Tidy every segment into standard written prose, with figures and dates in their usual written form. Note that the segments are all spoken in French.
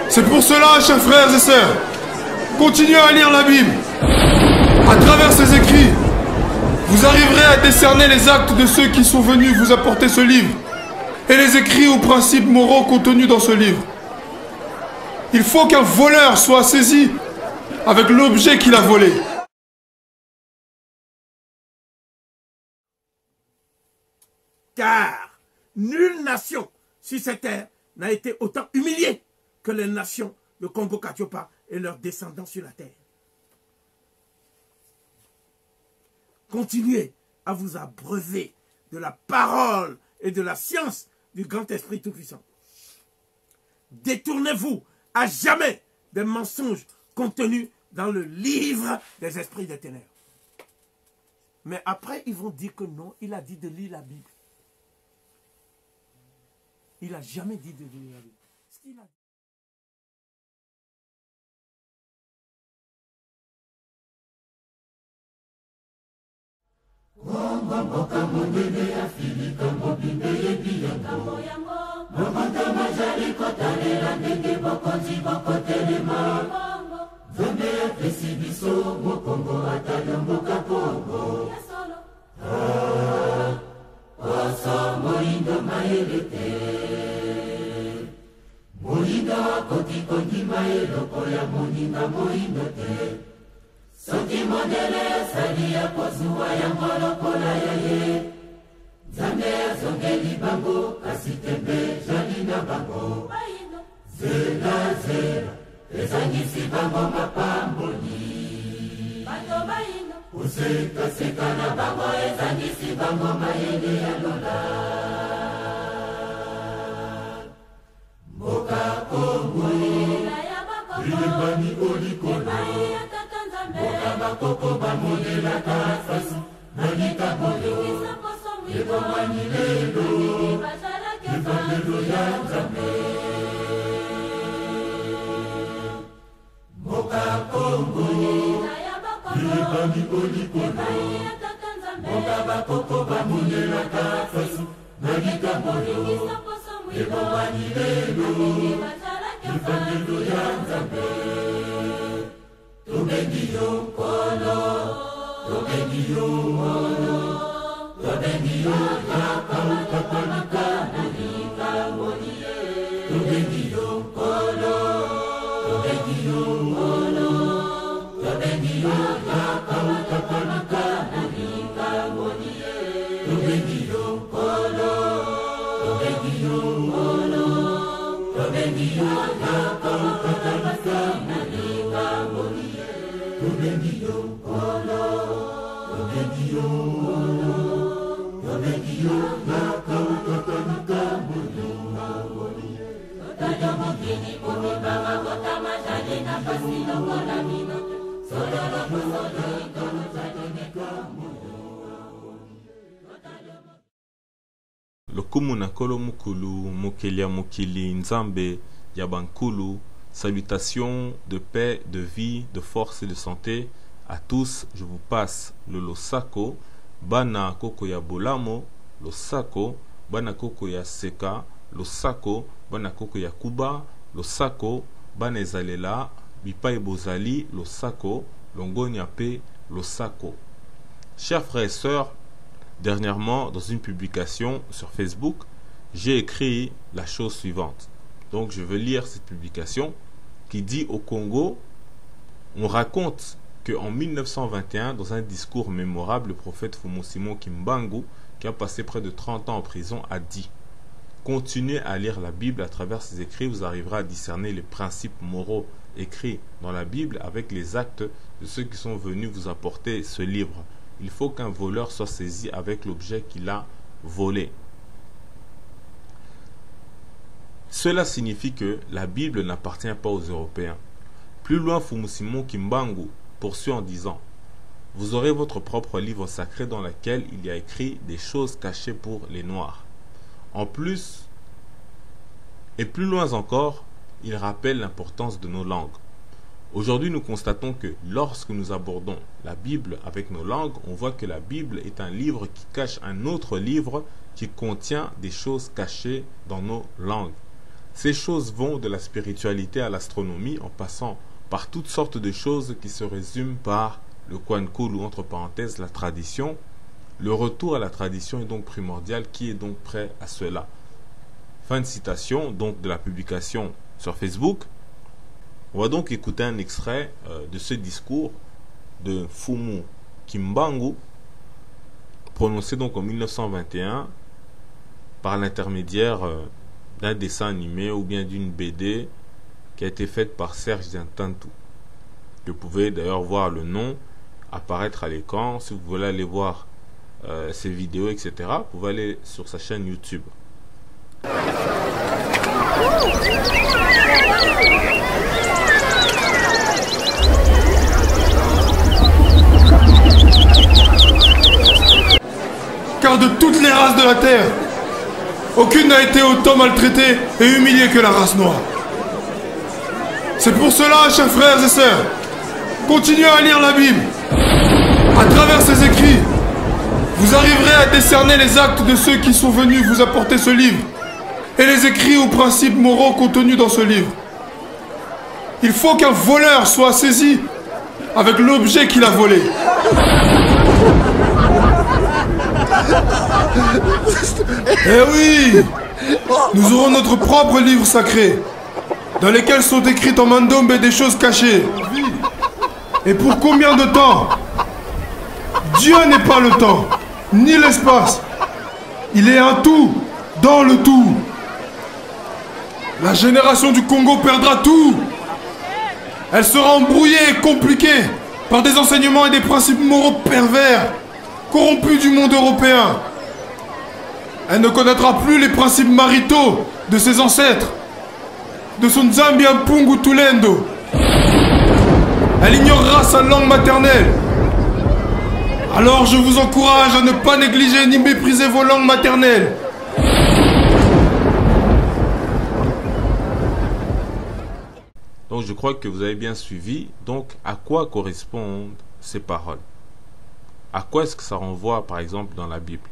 C'est pour cela, chers frères et sœurs, continuez à lire la Bible. À travers ces écrits, vous arriverez à décerner les actes de ceux qui sont venus vous apporter ce livre et les écrits ou principes moraux contenus dans ce livre. Il faut qu'un voleur soit saisi avec l'objet qu'il a volé. Car nulle nation sur cette terre n'a été autant humiliée que les nations de Congo-Katiopa et leurs descendants sur la terre. Continuez à vous abreuver de la parole et de la science du grand esprit tout-puissant. Détournez-vous à jamais des mensonges contenus dans le livre des esprits des ténèbres. Mais après, ils vont dire que non, il a dit de lire la Bible. Il n'a jamais dit de lire la Bible. Ce qu'il a dit. Soki modele salia kozua ya ngolokola ya ye Zambe azongeli bango kasi tembe jali na bango Zela zela ezangisi bango mapamboli Useka seka na bango ezangisi bango mayele ya lola Moka Kongo Ilibani olikolo Moka bakoko bamodela kafasu Nalika boyo Ebo manilelo Ivalelo ya Nzambe Moka Kongo Ilibani olikolo Moka bakoko bamodela kafasu Nalika boyo Ebo manilelo Ivalelo ya Nzambe Tobengiyo kolo, tobengiyo kolo, tobengiyo yaka ukakolika molika molie. Tobengiyo kolo, tobengiyo kolo, tobengiyo yaka ukakolika molika molie. Tobengiyo kolo, tobengiyo kolo, tobengiyo yaka ukakolika molika molie. Tobengiyo kolo, tobengiyo kolo, tobengiyo yaka ukakolika molika molie. Totayo mokili kumibanga kotama jali na pasi lokola mino. Sololo kusolo ikono jadonika molika molie. Lokumu na kolo mukulu, mokelia mokili nzambe, yabankulu. Salutations de paix, de vie, de force et de santé à tous. Je vous passe le Losako, Bana Koko ya Bolamo, Losako, Bana Koko ya Seka, Losako, Bana Koko ya Kuba, Losako, Bana Ezalela, Bipai Bozali, Losako, Longonia Pe, Losako. Chers frères et sœurs, dernièrement, dans une publication sur Facebook, j'ai écrit la chose suivante. Donc je veux lire cette publication qui dit au Congo, on raconte qu'en 1921, dans un discours mémorable, le prophète Fumosimo Kimbangu, qui a passé près de 30 ans en prison, a dit « Continuez à lire la Bible, à travers ses écrits, vous arriverez à discerner les principes moraux écrits dans la Bible avec les actes de ceux qui sont venus vous apporter ce livre. Il faut qu'un voleur soit saisi avec l'objet qu'il a volé. » Cela signifie que la Bible n'appartient pas aux Européens. Plus loin, Fumosimo Kimbangu poursuit en disant « Vous aurez votre propre livre sacré dans lequel il y a écrit des choses cachées pour les Noirs. » En plus, et plus loin encore, il rappelle l'importance de nos langues. Aujourd'hui, nous constatons que lorsque nous abordons la Bible avec nos langues, on voit que la Bible est un livre qui cache un autre livre qui contient des choses cachées dans nos langues. Ces choses vont de la spiritualité à l'astronomie en passant par toutes sortes de choses qui se résument par le Kwankulu, entre parenthèses, la tradition. Le retour à la tradition est donc primordial. Qui est donc prêt à cela? Fin de citation donc de la publication sur Facebook. On va donc écouter un extrait de ce discours de Fumu Kimbangu, prononcé donc en 1921 par l'intermédiaire d'un dessin animé ou bien d'une BD qui a été faite par Serge Dantantou. Vous pouvez d'ailleurs voir le nom apparaître à l'écran. Si vous voulez aller voir ses vidéos, etc., vous pouvez aller sur sa chaîne YouTube. Car de toutes les races de la terre, aucune n'a été autant maltraitée et humiliée que la race noire. C'est pour cela, chers frères et sœurs, continuez à lire la Bible. À travers ces écrits, vous arriverez à décerner les actes de ceux qui sont venus vous apporter ce livre et les écrits ou principes moraux contenus dans ce livre. Il faut qu'un voleur soit saisi avec l'objet qu'il a volé. Eh oui, nous aurons notre propre livre sacré, dans lesquels sont écrites en mandombe des choses cachées. Et pour combien de temps? Dieu n'est pas le temps, ni l'espace. Il est un tout, dans le tout. La génération du Congo perdra tout. Elle sera embrouillée et compliquée par des enseignements et des principes moraux pervers, corrompus du monde européen. Elle ne connaîtra plus les principes maritaux de ses ancêtres, de son Nzambi Mpungu Tulendo. Elle ignorera sa langue maternelle. Alors je vous encourage à ne pas négliger ni mépriser vos langues maternelles. Donc je crois que vous avez bien suivi. Donc à quoi correspondent ces paroles? À quoi est-ce que ça renvoie par exemple dans la Bible?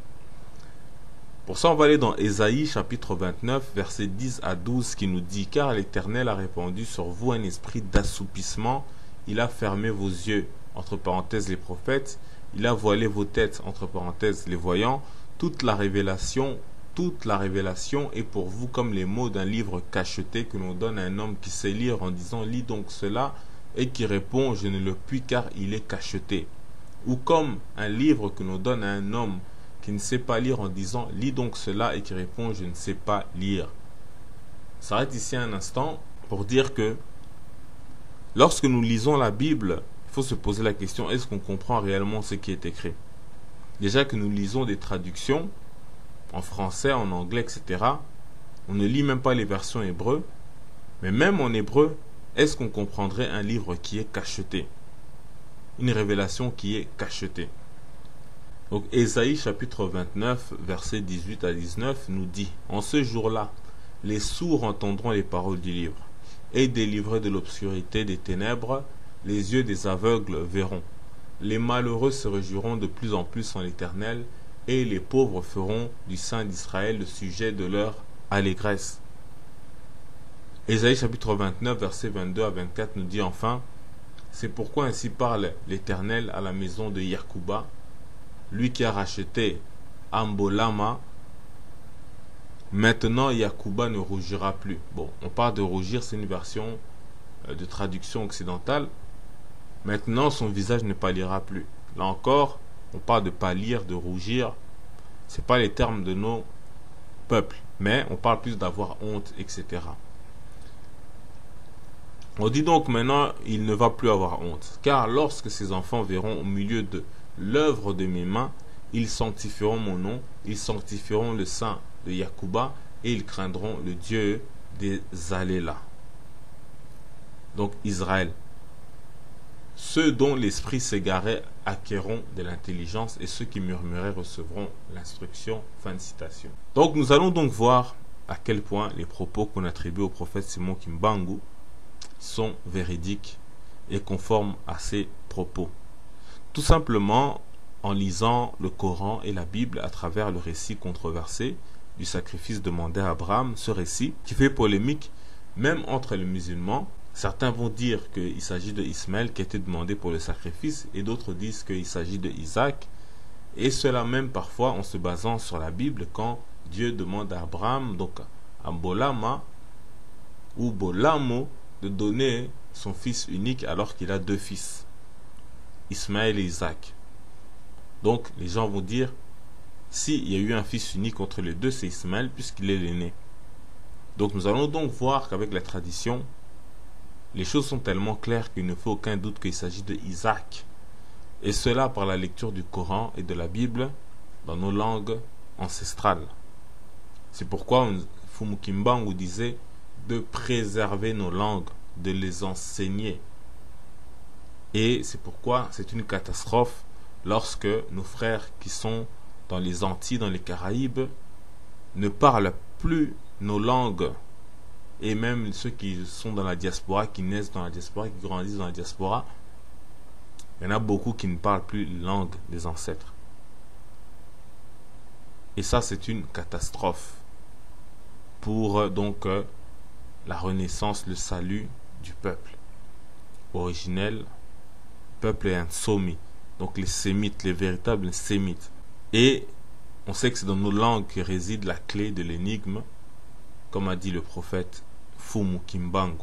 Pour ça on va aller dans Ésaïe chapitre 29 versets 10 à 12 qui nous dit: car l'Éternel a répandu sur vous un esprit d'assoupissement, il a fermé vos yeux, entre parenthèses les prophètes, il a voilé vos têtes, entre parenthèses les voyants, toute la révélation est pour vous comme les mots d'un livre cacheté que l'on donne à un homme qui sait lire en disant: lis donc cela, et qui répond: je ne le puis car il est cacheté. Ou comme un livre que l'on donne à un homme qui ne sait pas lire en disant: lis donc cela, et qui répond: je ne sais pas lire. S'arrête ici un instant pour dire que lorsque nous lisons la Bible, il faut se poser la question: est-ce qu'on comprend réellement ce qui est écrit? Déjà que nous lisons des traductions en français, en anglais, etc. On ne lit même pas les versions hébreux. Mais même en hébreu, est-ce qu'on comprendrait un livre qui est cacheté? Une révélation qui est cachetée. Donc Ésaïe chapitre 29, versets 18 à 19 nous dit: en ce jour-là, les sourds entendront les paroles du livre, et délivrés de l'obscurité des ténèbres, les yeux des aveugles verront. Les malheureux se réjouiront de plus en plus en l'Éternel, et les pauvres feront du Saint d'Israël le sujet de leur allégresse. Ésaïe chapitre 29, versets 22 à 24 nous dit enfin: c'est pourquoi ainsi parle l'Éternel à la maison de Yakuba, lui qui a racheté Ambolama. Maintenant Yakuba ne rougira plus. Bon, on parle de rougir, c'est une version de traduction occidentale. Maintenant son visage ne pâlira plus. Là encore, on parle de pâlir, de rougir. C'est pas les termes de nos peuples, mais on parle plus d'avoir honte, etc. On dit donc maintenant, il ne va plus avoir honte, car lorsque ces enfants verront au milieu de l'œuvre de mes mains, ils sanctifieront mon nom, ils sanctifieront le Saint de Yakuba, et ils craindront le Dieu des Alélas. Donc Israël. Ceux dont l'esprit s'égarait acquerront de l'intelligence, et ceux qui murmuraient recevront l'instruction. Fin de citation. Donc nous allons donc voir à quel point les propos qu'on attribue au prophète Simon Kimbangu sont véridiques et conformes à ses propos. Tout simplement en lisant le Coran et la Bible à travers le récit controversé du sacrifice demandé à Abraham, ce récit qui fait polémique même entre les musulmans. Certains vont dire qu'il s'agit de Ismaël qui a été demandé pour le sacrifice et d'autres disent qu'il s'agit de Isaac. Et cela même parfois en se basant sur la Bible quand Dieu demande à Abraham, donc à Bolama ou Bolamo, de donner son fils unique alors qu'il a deux fils, Ismaël et Isaac. Donc les gens vont dire, s'il y a eu un fils unique entre les deux, c'est Ismaël puisqu'il est l'aîné. Donc nous allons donc voir qu'avec la tradition, les choses sont tellement claires qu'il ne fait aucun doute qu'il s'agit de Isaac. Et cela par la lecture du Coran et de la Bible dans nos langues ancestrales. C'est pourquoi Fumu Kimbangu disait de préserver nos langues, de les enseigner. Et c'est pourquoi c'est une catastrophe lorsque nos frères qui sont dans les Antilles, dans les Caraïbes, ne parlent plus nos langues. Et même ceux qui sont dans la diaspora, qui naissent dans la diaspora, qui grandissent dans la diaspora, il y en a beaucoup qui ne parlent plus la langue des ancêtres. Et ça, c'est une catastrophe pour donc la renaissance, le salut du peuple originel, peuple et un Somi, donc les Sémites, les véritables Sémites. Et on sait que c'est dans nos langues que réside la clé de l'énigme, comme a dit le prophète Fumu Kimbangu.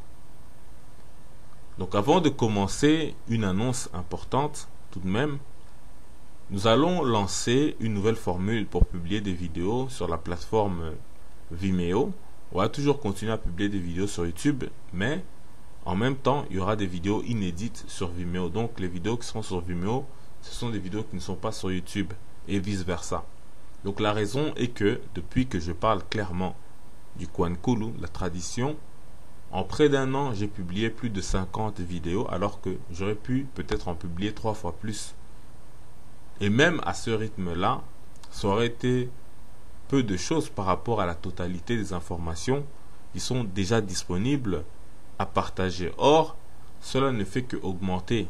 Donc avant de commencer, une annonce importante tout de même. Nous allons lancer une nouvelle formule pour publier des vidéos sur la plateforme Vimeo. On va toujours continuer à publier des vidéos sur YouTube, mais en même temps, il y aura des vidéos inédites sur Vimeo. Donc les vidéos qui seront sur Vimeo, ce sont des vidéos qui ne sont pas sur YouTube et vice versa. Donc la raison est que depuis que je parle clairement du Kwankulu, la tradition, en près d'un an, j'ai publié plus de 50 vidéos alors que j'aurais pu peut-être en publier 3 fois plus. Et même à ce rythme-là, ça aurait été peu de choses par rapport à la totalité des informations qui sont déjà disponibles à partager. Or, cela ne fait qu'augmenter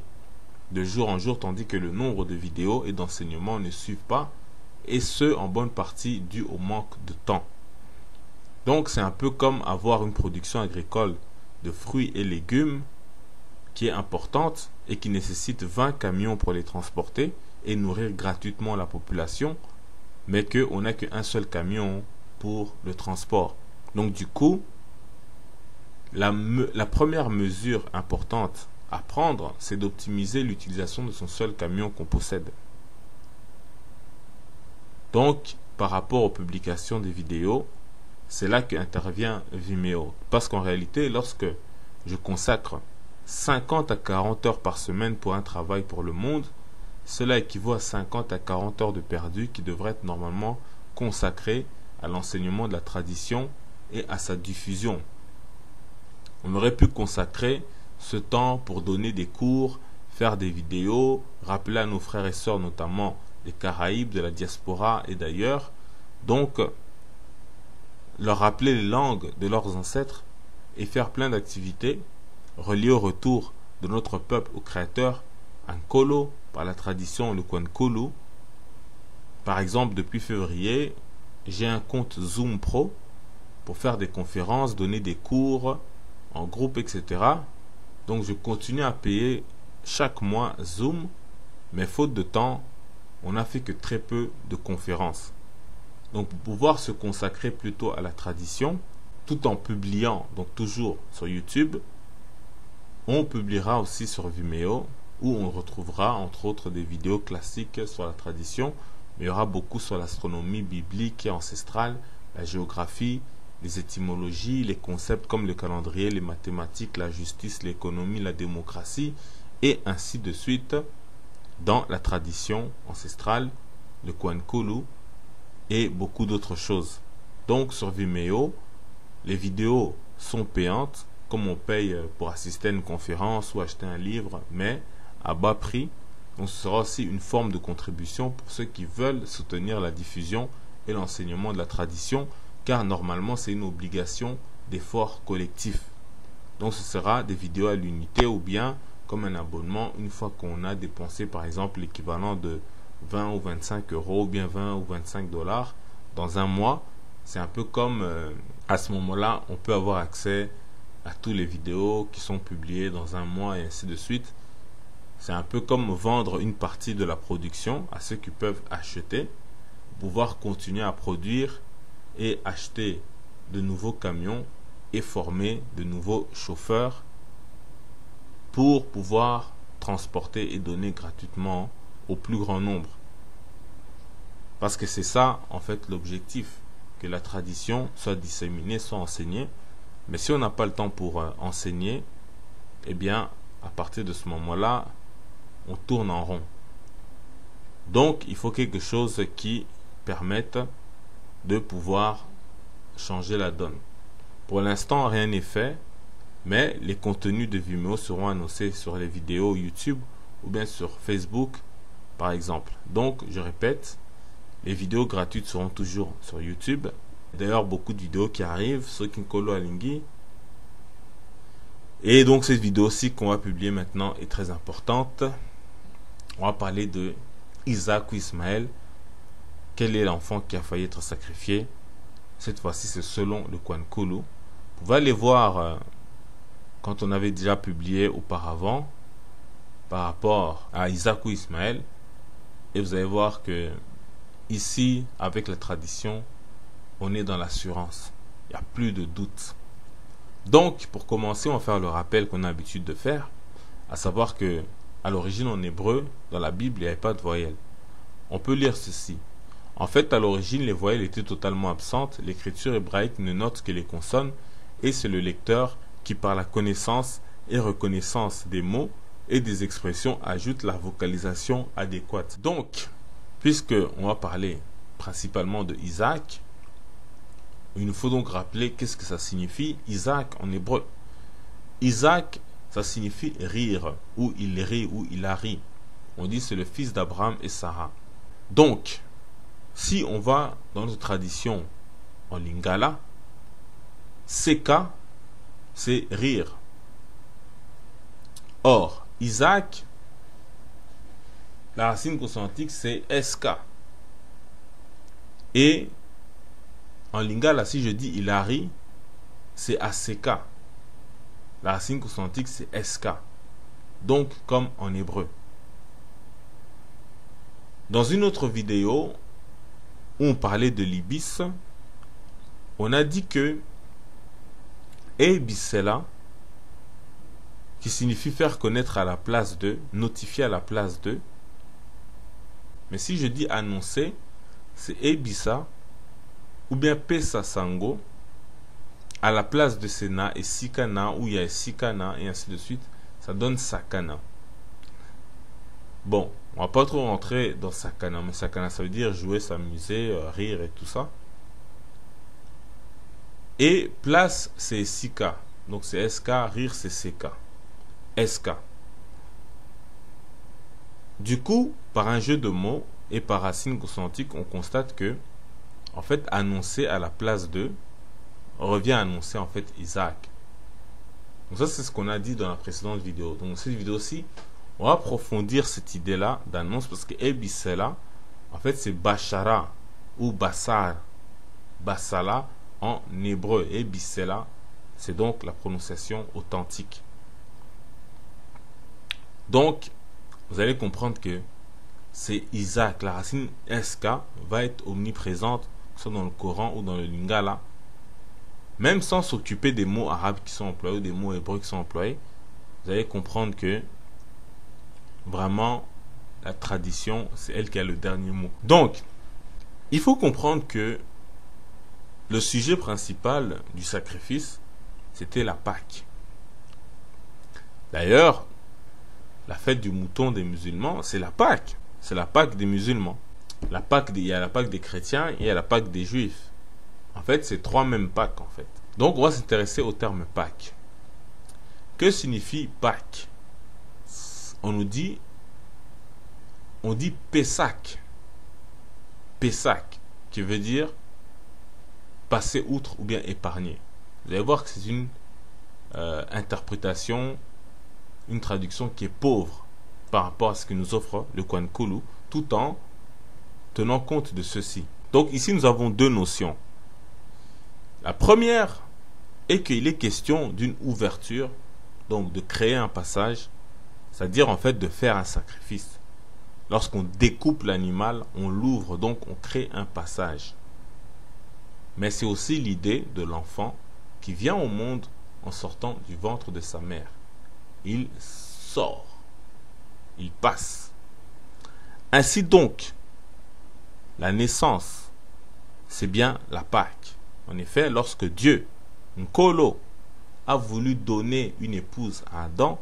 de jour en jour, tandis que le nombre de vidéos et d'enseignements ne suivent pas, et ce, en bonne partie dû au manque de temps. Donc c'est un peu comme avoir une production agricole de fruits et légumes qui est importante et qui nécessite 20 camions pour les transporter et nourrir gratuitement la population, mais qu'on n'a qu'un seul camion pour le transport. Donc du coup, la première mesure importante à prendre, c'est d'optimiser l'utilisation de son seul camion qu'on possède. Donc, par rapport aux publications des vidéos, c'est là qu'intervient Vimeo. Parce qu'en réalité, lorsque je consacre 50 à 40 heures par semaine pour un travail pour le monde, cela équivaut à 50 à 40 heures de perdu qui devraient être normalement consacrées à l'enseignement de la tradition et à sa diffusion. On aurait pu consacrer ce temps pour donner des cours, faire des vidéos, rappeler à nos frères et sœurs, notamment des Caraïbes, de la diaspora et d'ailleurs, donc leur rappeler les langues de leurs ancêtres et faire plein d'activités reliées au retour de notre peuple au Créateur, Nkolo, par la tradition le Kwankulu. Par exemple, depuis février, j'ai un compte Zoom Pro pour faire des conférences, donner des cours en groupe, etc. Donc je continue à payer chaque mois Zoom, mais faute de temps, on n'a fait que très peu de conférences. Donc pour pouvoir se consacrer plutôt à la tradition, tout en publiant, donc toujours sur YouTube, on publiera aussi sur Vimeo, où on retrouvera entre autres des vidéos classiques sur la tradition, mais il y aura beaucoup sur l'astronomie biblique et ancestrale, la géographie, les étymologies, les concepts comme le calendrier, les mathématiques, la justice, l'économie, la démocratie, et ainsi de suite, dans la tradition ancestrale, le Kwankulu, et beaucoup d'autres choses. Donc sur Vimeo, les vidéos sont payantes, comme on paye pour assister à une conférence ou acheter un livre, mais à bas prix. Donc ce sera aussi une forme de contribution pour ceux qui veulent soutenir la diffusion et l'enseignement de la tradition, car normalement c'est une obligation d'effort collectif. Donc ce sera des vidéos à l'unité ou bien comme un abonnement une fois qu'on a dépensé par exemple l'équivalent de 20 ou 25 euros ou bien 20 ou 25 dollars dans un mois. c'est un peu comme à ce moment-là, on peut avoir accès à toutes les vidéos qui sont publiées dans un mois et ainsi de suite. C'est un peu comme vendre une partie de la production à ceux qui peuvent acheter, pouvoir continuer à produire et acheter de nouveaux camions et former de nouveaux chauffeurs pour pouvoir transporter et donner gratuitement au plus grand nombre. Parce que c'est ça en fait l'objectif, que la tradition soit disséminée, soit enseignée. Mais si on n'a pas le temps pour enseigner, eh bien à partir de ce moment-là, on tourne en rond. Donc il faut quelque chose qui permette de pouvoir changer la donne. Pour l'instant, rien n'est fait, mais les contenus de Vimeo seront annoncés sur les vidéos YouTube ou bien sur Facebook, par exemple. Donc, je répète, les vidéos gratuites seront toujours sur YouTube. D'ailleurs, beaucoup de vidéos qui arrivent, Sokinkolo Alingi. Et donc, cette vidéo-ci qu'on va publier maintenant est très importante. On va parler de Isaac ou Ismaël. Quel est l'enfant qui a failli être sacrifié? Cette fois-ci, c'est selon le Kwankulu. Vous pouvez aller voir quand on avait déjà publié auparavant par rapport à Isaac ou Ismaël. Et vous allez voir que ici, avec la tradition, on est dans l'assurance. Il n'y a plus de doute. Donc, pour commencer, on va faire le rappel qu'on a l'habitude de faire, à savoir que à l'origine, en hébreu, dans la Bible, il n'y avait pas de voyelles. On peut lire ceci. En fait, à l'origine, les voyelles étaient totalement absentes. L'écriture hébraïque ne note que les consonnes et c'est le lecteur qui, par la connaissance et reconnaissance des mots et des expressions, ajoute la vocalisation adéquate. Donc, puisque on va parler principalement de Isaac, il nous faut donc rappeler qu'est-ce que ça signifie Isaac en hébreu. Isaac, ça signifie rire, ou il rit, ou il a ri. On dit c'est le fils d'Abraham et Sarah. Donc, si on va dans notre tradition en lingala, Seka, c'est rire. Or, Isaac, la racine consonantique, c'est SK. Et en lingala, si je dis il a ri, c'est ASK. La racine consonantique, c'est SK. Donc, comme en hébreu. Dans une autre vidéo, où on parlait de l'ibis, on a dit que Ebisela, qui signifie faire connaître à la place de, notifier à la place de. Mais si je dis annoncer, c'est Ebisa, ou bien Pesa Sango, à la place de Sena et Sikana, où il y a Sikana, et ainsi de suite, ça donne Sakana. Bon, on va pas trop rentrer dans Sakana, mais Sakana, ça veut dire jouer, s'amuser, rire et tout ça. Et place, c'est Sika. Donc c'est SK, rire, c'est CK. SK. Du coup, par un jeu de mots et par racine consonantique, on constate que, en fait, annoncer à la place de revient à annoncer en fait Isaac. Donc ça, c'est ce qu'on a dit dans la précédente vidéo. Donc cette vidéo-ci, on va approfondir cette idée-là d'annonce parce que Ebisela, en fait, c'est Bashara ou Bassar. Bassala en hébreu. Ebisela, c'est donc la prononciation authentique. Donc, vous allez comprendre que c'est Isaac. La racine SK va être omniprésente, que ce soit dans le Coran ou dans le Lingala. Même sans s'occuper des mots arabes qui sont employés ou des mots hébreux qui sont employés, vous allez comprendre que vraiment, la tradition, c'est elle qui a le dernier mot. Donc, il faut comprendre que le sujet principal du sacrifice, c'était la Pâque. D'ailleurs, la fête du mouton des musulmans, c'est la Pâque. C'est la Pâque des musulmans. La Pâque, il y a la Pâque des chrétiens et il y a la Pâque des juifs. En fait, c'est trois mêmes Pâques, en fait. Donc, on va s'intéresser au terme Pâque. Que signifie Pâque? On dit Pessac. Pessac, qui veut dire passer outre ou bien épargner. Vous allez voir que c'est une interprétation, une traduction qui est pauvre par rapport à ce que nous offre le Kwankulu, tout en tenant compte de ceci. Donc ici, nous avons deux notions. La première est qu'il est question d'une ouverture, donc de créer un passage, c'est-à-dire en fait de faire un sacrifice. Lorsqu'on découpe l'animal, on l'ouvre, donc on crée un passage. Mais c'est aussi l'idée de l'enfant qui vient au monde en sortant du ventre de sa mère. Il sort, il passe. Ainsi donc, la naissance, c'est bien la Pâque. En effet, lorsque Dieu, Nkolo, a voulu donner une épouse à Adam,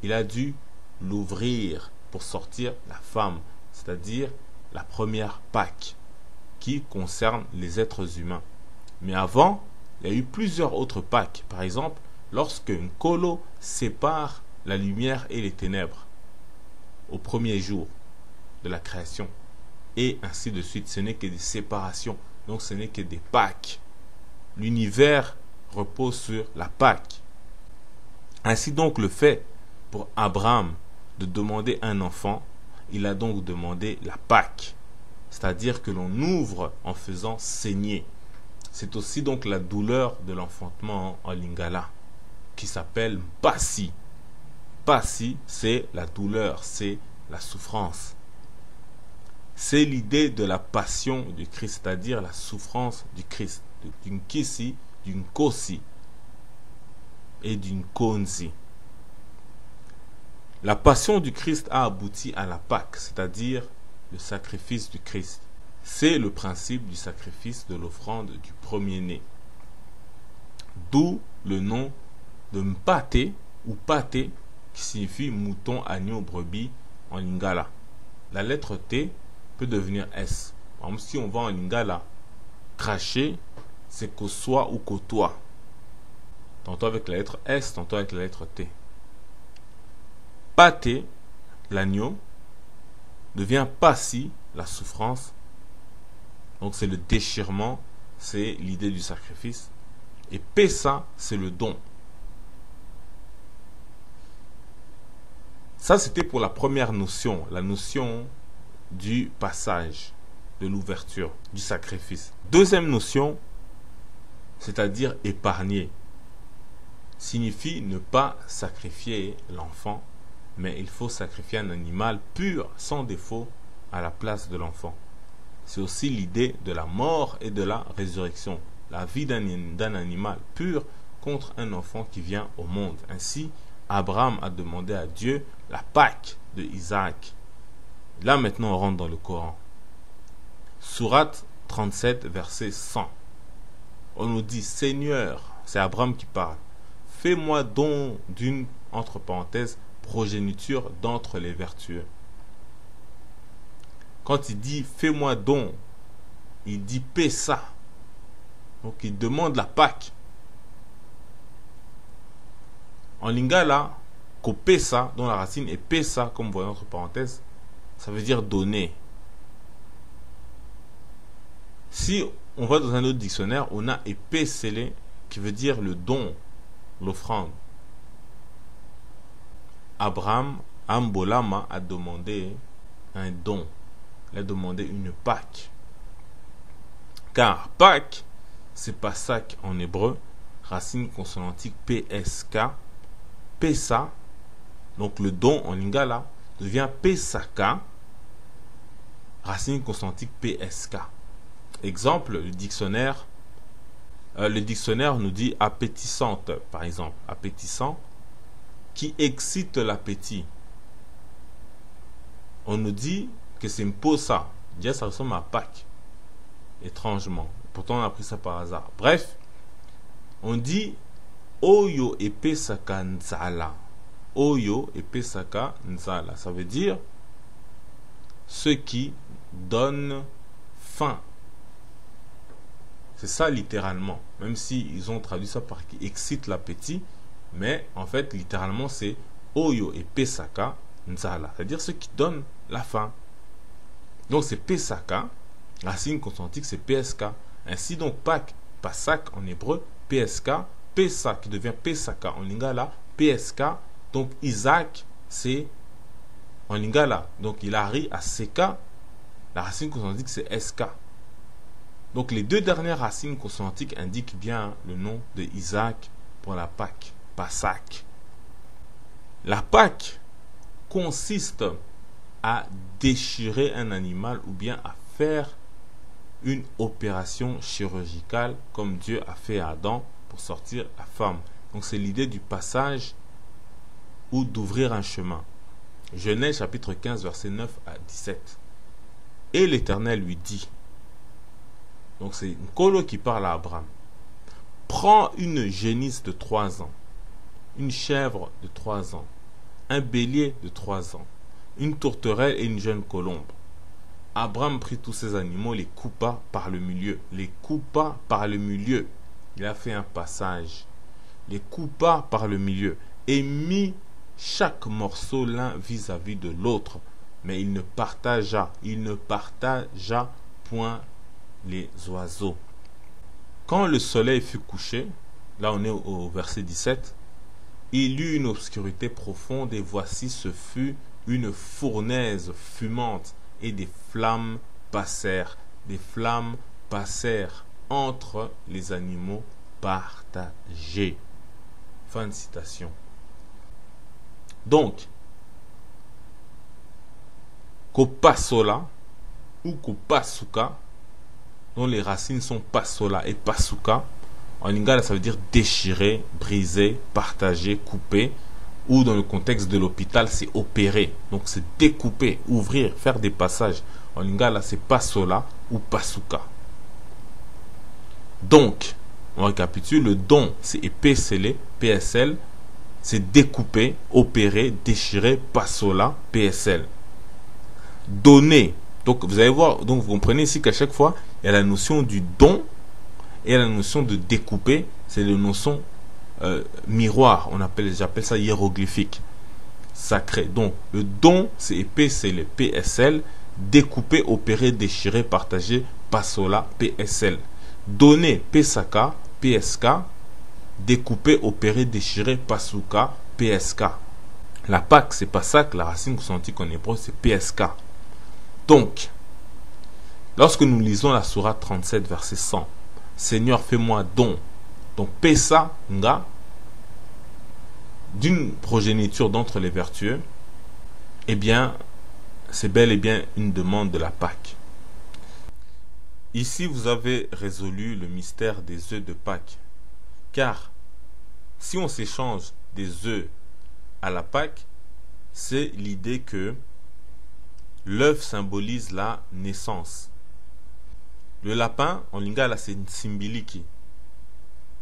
il a dû l'ouvrir pour sortir la femme, c'est-à-dire la première Pâque qui concerne les êtres humains. Mais avant, il y a eu plusieurs autres Pâques. Par exemple, lorsque Nkolo sépare la lumière et les ténèbres au premier jour de la création, et ainsi de suite. Ce n'est que des séparations, donc ce n'est que des Pâques. L'univers repose sur la Pâque. Ainsi donc, le fait pour Abraham de demander un enfant, il a donc demandé la Pâque, c'est-à-dire que l'on ouvre en faisant saigner. C'est aussi donc la douleur de l'enfantement en lingala, qui s'appelle Pasi. Pasi, c'est la douleur, c'est la souffrance. C'est l'idée de la passion du Christ, c'est-à-dire la souffrance du Christ, d'une Kisi, d'une Kosi et d'une Konzi. La passion du Christ a abouti à la Pâque, c'est-à-dire le sacrifice du Christ. C'est le principe du sacrifice de l'offrande du premier-né. D'où le nom de Mpate ou Pate, qui signifie mouton, agneau, brebis en lingala. La lettre T peut devenir S. Par exemple, si on va en lingala, cracher, c'est Koswa ou Kotoa. Tantôt avec la lettre S, tantôt avec la lettre T. Pate, l'agneau, devient Pasi, la souffrance. Donc c'est le déchirement, c'est l'idée du sacrifice. Et Pessa, c'est le don. Ça, c'était pour la première notion, la notion du passage, de l'ouverture, du sacrifice. Deuxième notion, c'est-à-dire épargner, signifie ne pas sacrifier l'enfant, mais il faut sacrifier un animal pur, sans défaut, à la place de l'enfant. C'est aussi l'idée de la mort et de la résurrection, la vie d'un animal pur contre un enfant qui vient au monde. Ainsi, Abraham a demandé à Dieu la Pâque de Isaac. Là maintenant on rentre dans le Coran. Sourate 37 verset 100. On nous dit: Seigneur, c'est Abraham qui parle, fais-moi don d'une, entre parenthèses, progéniture d'entre les vertueux. Quand il dit fais-moi don, il dit Pessa. Donc il demande la Pâque. En lingala, Kopessa, dont la racine est Pessa, comme vous voyez entre parenthèses, ça veut dire donner. Si on va dans un autre dictionnaire, on a Epesele, qui veut dire le don, l'offrande. Abraham, Ambolama, a demandé un don. Il a demandé une Pâque. Car Pâque, c'est Passak en hébreu, racine consonantique PSK. Pessa, donc le don en lingala, devient Pesaka, racine consonantique PSK. Exemple, le dictionnaire nous dit appétissante, par exemple, appétissant, qui excite l'appétit. On nous dit que c'est Mposa, déjà ça ressemble à Pâques, étrangement. Pourtant on a pris ça par hasard. Bref, on dit Oyo et Pesaka Nzala. Oyo et Pesaka Nzala. Ça veut dire ce qui donne faim. C'est ça littéralement. Même si ils ont traduit ça par qui excite l'appétit. Mais en fait, littéralement, c'est Oyo et Pesaka Nzala. C'est-à-dire ce qui donne la faim. Donc c'est Pesaka. Racine consonantique, c'est PSK. Ainsi donc Pâques, Passak en hébreu, PSK. Pessa qui devient Pesaka en lingala, PSK. Donc Isaac, c'est en lingala. Donc il arrive à Seka. La racine consonantique, c'est SK. Donc les deux dernières racines consonantiques indiquent bien le nom de Isaac pour la Pâque, Passak. La Pâque consiste à déchirer un animal ou bien à faire une opération chirurgicale comme Dieu a fait à Adam pour sortir la femme. Donc c'est l'idée du passage ou d'ouvrir un chemin. Genèse chapitre 15 versets 9 à 17. Et l'Éternel lui dit, donc c'est Nkolo qui parle à Abraham, prends une génisse de 3 ans, une chèvre de 3 ans, un bélier de 3 ans, une tourterelle et une jeune colombe. Abraham prit tous ces animaux, les coupa par le milieu. Les coupa par le milieu. Il a fait un passage. Les coupa par le milieu et mit chaque morceau l'un vis-à-vis de l'autre. Mais il ne partagea point les oiseaux. Quand le soleil fut couché, là on est au verset 17, il eut une obscurité profonde et voici ce fut une fournaise fumante et des flammes passèrent entre les animaux partagés. Fin de citation. Donc, Kopasola ou Kopasuka, dont les racines sont Pasola et Pasuka, en lingala ça veut dire déchirer, briser, partager, couper, ou dans le contexte de l'hôpital c'est opérer, donc c'est découper, ouvrir, faire des passages. En lingala c'est Pasola ou Pasuka. Donc, on récapitule, le don c'est épée scellée, PSL, c'est découper, opérer, déchirer, Pasola, PSL. Donner, donc vous allez voir, donc vous comprenez ici qu'à chaque fois il y a la notion du don et la notion de découper, c'est la notion miroir, j'appelle ça hiéroglyphique, sacré. Donc le don c'est épée, c'est le PSL, découper, opérer, déchirer, partager, Pasola, PSL. Donner, Pesaka, PSK, découper, opérer, déchirer, Pasuka, PSK. La Pâque c'est Passak, la racine consonantique en hébreu c'est PSK. Donc, lorsque nous lisons la sourate 37 verset 100, Seigneur fais-moi don, donc Pesa nga, d'une progéniture d'entre les vertueux, eh bien, c'est bel et bien une demande de la Pâque. Ici, vous avez résolu le mystère des œufs de Pâque. Car, si on s'échange des œufs à la Pâque, c'est l'idée que l'œuf symbolise la naissance. Le lapin, en lingala, c'est simbiliki.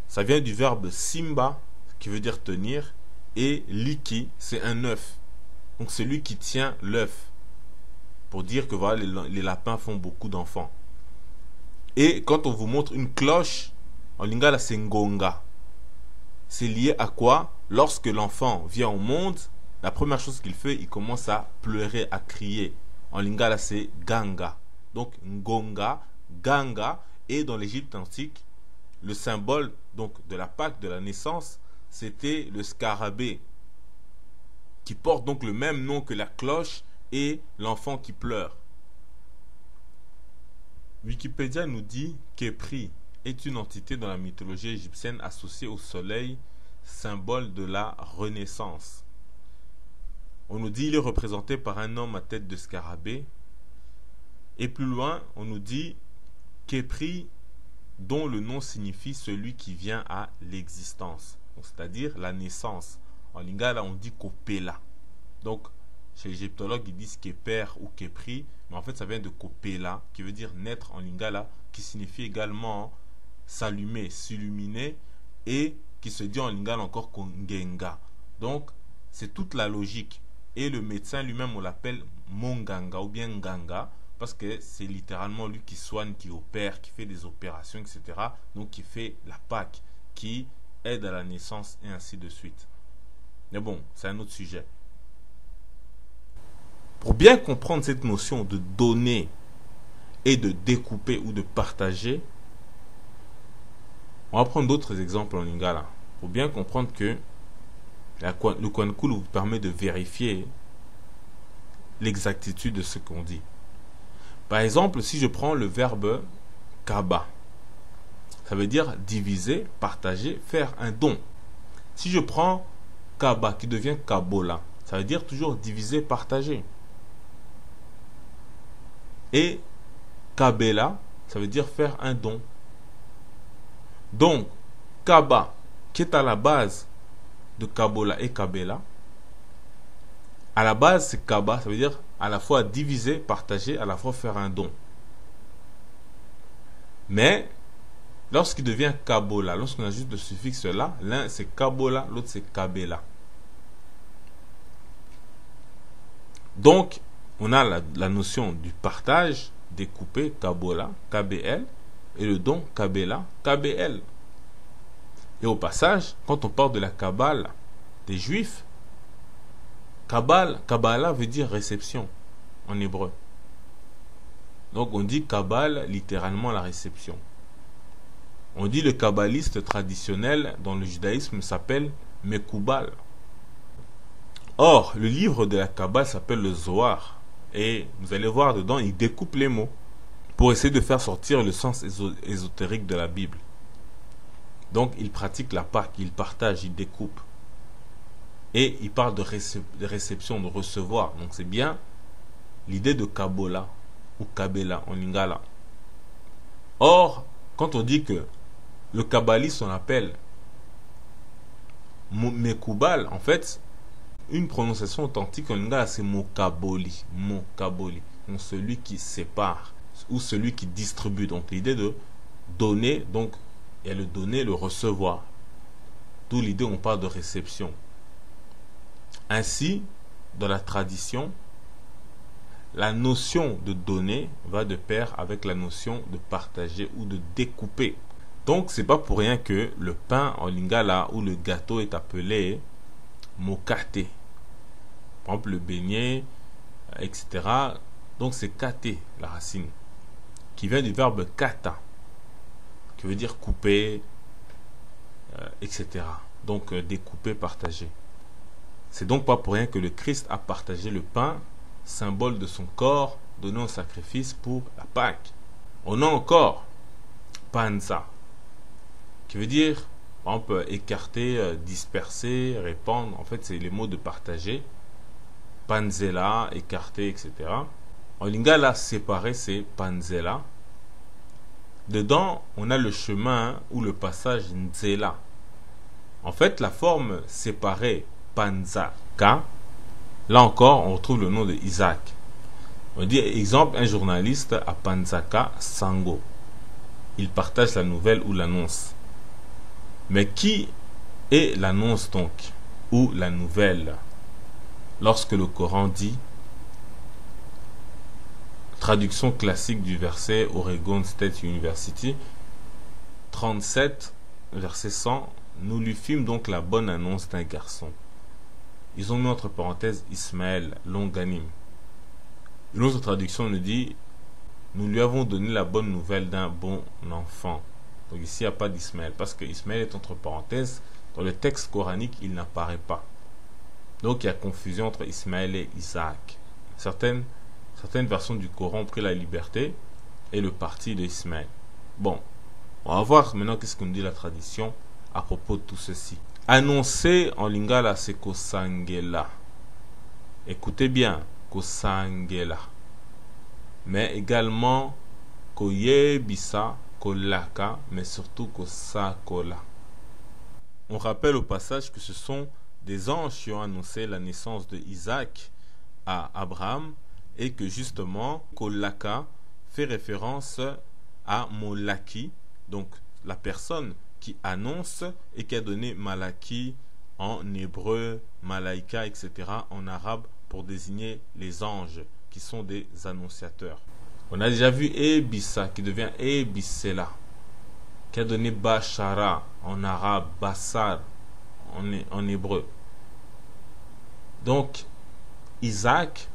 Ça vient du verbe simba, qui veut dire tenir, et liki, c'est un œuf. Donc c'est lui qui tient l'œuf. Pour dire que voilà, les lapins font beaucoup d'enfants. Et quand on vous montre une cloche, en lingala, c'est ngonga. C'est lié à quoi? Lorsque l'enfant vient au monde, la première chose qu'il fait, il commence à pleurer, à crier. En lingala, c'est ganga. Donc ngonga, ganga, et dans l'Égypte antique, le symbole donc de la Pâque, de la naissance, c'était le scarabée, qui porte donc le même nom que la cloche et l'enfant qui pleure. Wikipédia nous dit qu'Epri est une entité dans la mythologie égyptienne associée au soleil, symbole de la renaissance. On nous dit qu'il est représenté par un homme à tête de scarabée. Et plus loin, on nous dit qu'Epri, dont le nom signifie celui qui vient à l'existence, c'est-à-dire la naissance. En lingala, on dit Kopela. Donc, chez les égyptologues, ils disent Keper ou Kepri, mais en fait, ça vient de Kopela, qui veut dire naître en lingala, qui signifie également s'allumer, s'illuminer, et qui se dit en lingala encore Kongenga. Donc, c'est toute la logique. Et le médecin lui-même, on l'appelle Monganga ou bien Nganga, parce que c'est littéralement lui qui soigne, qui opère, qui fait des opérations, etc. Donc qui fait la Pâque, qui aide à la naissance et ainsi de suite. Mais bon, c'est un autre sujet. Pour bien comprendre cette notion de donner et de découper ou de partager, on va prendre d'autres exemples en lingala. Pour bien comprendre que le Kwankulu vous permet de vérifier l'exactitude de ce qu'on dit. Par exemple, si je prends le verbe Kaba. Ça veut dire diviser, partager, faire un don. Si je prends Kaba qui devient Kabola, ça veut dire toujours diviser, partager. Et Kabela, ça veut dire faire un don. Donc, Kaba, qui est à la base de Kabola et Kabela, à la base c'est Kaba, ça veut dire à la fois diviser, partager, à la fois faire un don. Mais, lorsqu'il devient Kabola, lorsqu'on ajoute le suffixe là, l'un c'est Kabola, l'autre c'est Kabela. Donc, on a la notion du partage, découpé, Kabola, KBL, et le don, Kabela, KBL. Et au passage, quand on parle de la Kabbale des Juifs, Kabbalah veut dire réception en hébreu. Donc on dit Kabbale littéralement la réception. On dit le kabbaliste traditionnel dans le judaïsme s'appelle Mekoubal. Or, le livre de la Kabbale s'appelle le Zohar. Et vous allez voir dedans, il découpe les mots pour essayer de faire sortir le sens ésotérique de la Bible. Donc, il pratique la Pâque, il partage, il découpe. Et il parle de réception, de recevoir. Donc, c'est bien l'idée de Kabbalah ou Kabela en lingala. Or, quand on dit que le kabbaliste, on appelle Mekoubal, en fait, une prononciation authentique en lingala, c'est Mokaboli. Mokaboli. Donc, celui qui sépare ou celui qui distribue. Donc, l'idée de donner, donc, il y a le donner, le recevoir. D'où l'idée, on parle de réception. Ainsi, dans la tradition, la notion de donner va de pair avec la notion de partager ou de découper. Donc, c'est pas pour rien que le pain en lingala ou le gâteau est appelé mokate. Par exemple, le beignet, etc. Donc, c'est kate, la racine, qui vient du verbe kata, qui veut dire couper, etc. Donc, découper, partager. C'est donc pas pour rien que le Christ a partagé le pain, symbole de son corps, donné en sacrifice pour la Pâque. On a encore panza, qui veut dire, par exemple, écarter, disperser, répandre. En fait, c'est les mots de partager. Panzela, écarter, etc. En lingala, séparer, c'est panzela. Dedans, on a le chemin ou le passage nzela. En fait, la forme séparée panzaka, là encore, on retrouve le nom de Isaac. On dit, exemple, un journaliste à Panzaka, Sango. Il partage la nouvelle ou l'annonce. Mais qui est l'annonce donc, ou la nouvelle? Lorsque le Coran dit, traduction classique du verset Oregon State University, 37, verset 100, nous lui fîmes donc la bonne annonce d'un garçon. Ils ont mis entre parenthèses Ismaël, longanime. Une autre traduction nous dit, nous lui avons donné la bonne nouvelle d'un bon enfant. Donc ici, il n'y a pas d'Ismaël, parce que Ismaël est entre parenthèses. Dans le texte coranique, il n'apparaît pas. Donc il y a confusion entre Ismaël et Isaac. Certaines versions du Coran ont pris la liberté et le parti d'Ismaël. Bon, on va voir maintenant qu'est-ce que nous dit la tradition à propos de tout ceci. Annoncer en lingala, c'est kosangela. Écoutez bien, kosangela. Mais également koyebisa, kolaka, mais surtout kosakola. On rappelle au passage que ce sont des anges qui ont annoncé la naissance de Isaac à Abraham et que justement kolaka fait référence à Molaki, donc la personne qui annonce et qui a donné Malaki en hébreu, Malaïka, etc. en arabe pour désigner les anges qui sont des annonciateurs. On a déjà vu Ebissa qui devient Ebissela, qui a donné Bashara en arabe, Bassar en hébreu. Donc, Isaac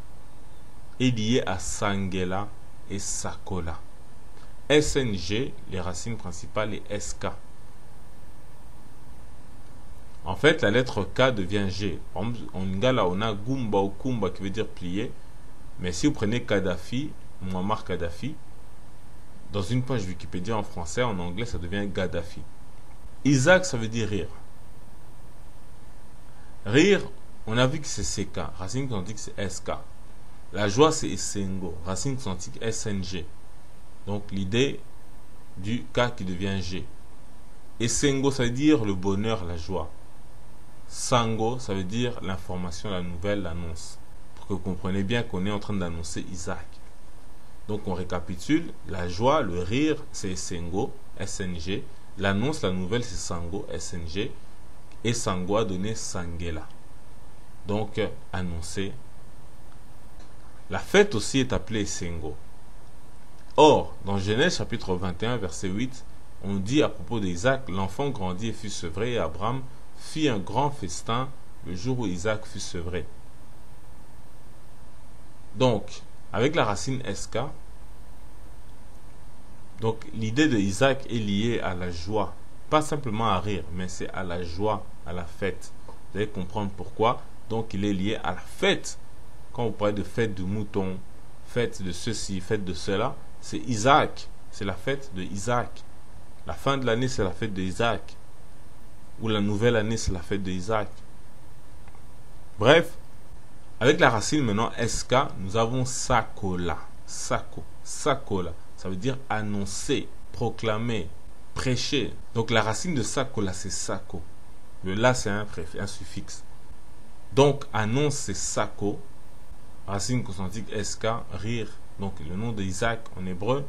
est lié à Sangela et Sakola. SNG, les racines principales, et SK. En fait, la lettre K devient G. En lingala, on a Gumba ou Kumba qui veut dire plier. Mais si vous prenez Kadhafi, Muammar Kadhafi, dans une page Wikipédia en français, en anglais, ça devient Gaddafi. Isaac, ça veut dire rire. Rire, on a vu que c'est CK, racine quantique c'est SK. La joie c'est Esengo, racine quantique SNG. Donc l'idée du K qui devient G. Esengo, ça veut dire le bonheur, la joie. Sango, ça veut dire l'information, la nouvelle, l'annonce. Pour que vous compreniez bien qu'on est en train d'annoncer Isaac. Donc on récapitule, la joie, le rire, c'est Esengo, SNG. L'annonce, la nouvelle, c'est Sango, SNG. Et Sango a donné Sangela. Donc annoncer. La fête aussi est appelée Esengo. Or, dans Genèse chapitre 21, verset 8, on dit à propos d'Isaac, l'enfant grandit et fut sevré, et Abraham fit un grand festin le jour où Isaac fut sevré. Donc, avec la racine SK, donc l'idée de Isaac est liée à la joie, pas simplement à rire, mais c'est à la joie, à la fête. Vous allez comprendre pourquoi. Donc, il est lié à la fête. Quand vous parlez de fête du mouton, fête de ceci, fête de cela, c'est Isaac, c'est la fête de Isaac. La fin de l'année, c'est la fête de Isaac. Ou la nouvelle année, c'est la fête de Isaac. Bref, avec la racine maintenant SK, nous avons Sakola. Sako, Sakola, ça veut dire annoncer, proclamer, prêcher. Donc la racine de Sakola, c'est Sako. Le la, c'est un suffixe. Donc annonce, c'est Sako. Racine consonantique SK, rire. Donc le nom d'Isaac en hébreu,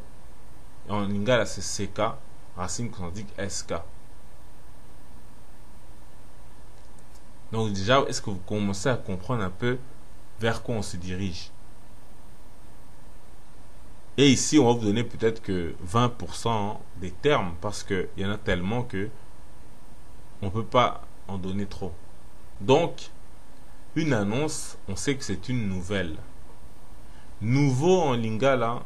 en lingala c'est CK, racine consonantique SK. Donc déjà, est-ce que vous commencez à comprendre un peu vers quoi on se dirige? Et ici, on va vous donner peut-être que 20% des termes, parce qu'il y en a tellement que on ne peut pas en donner trop. Donc, une annonce, on sait que c'est une nouvelle. Nouveau en lingala,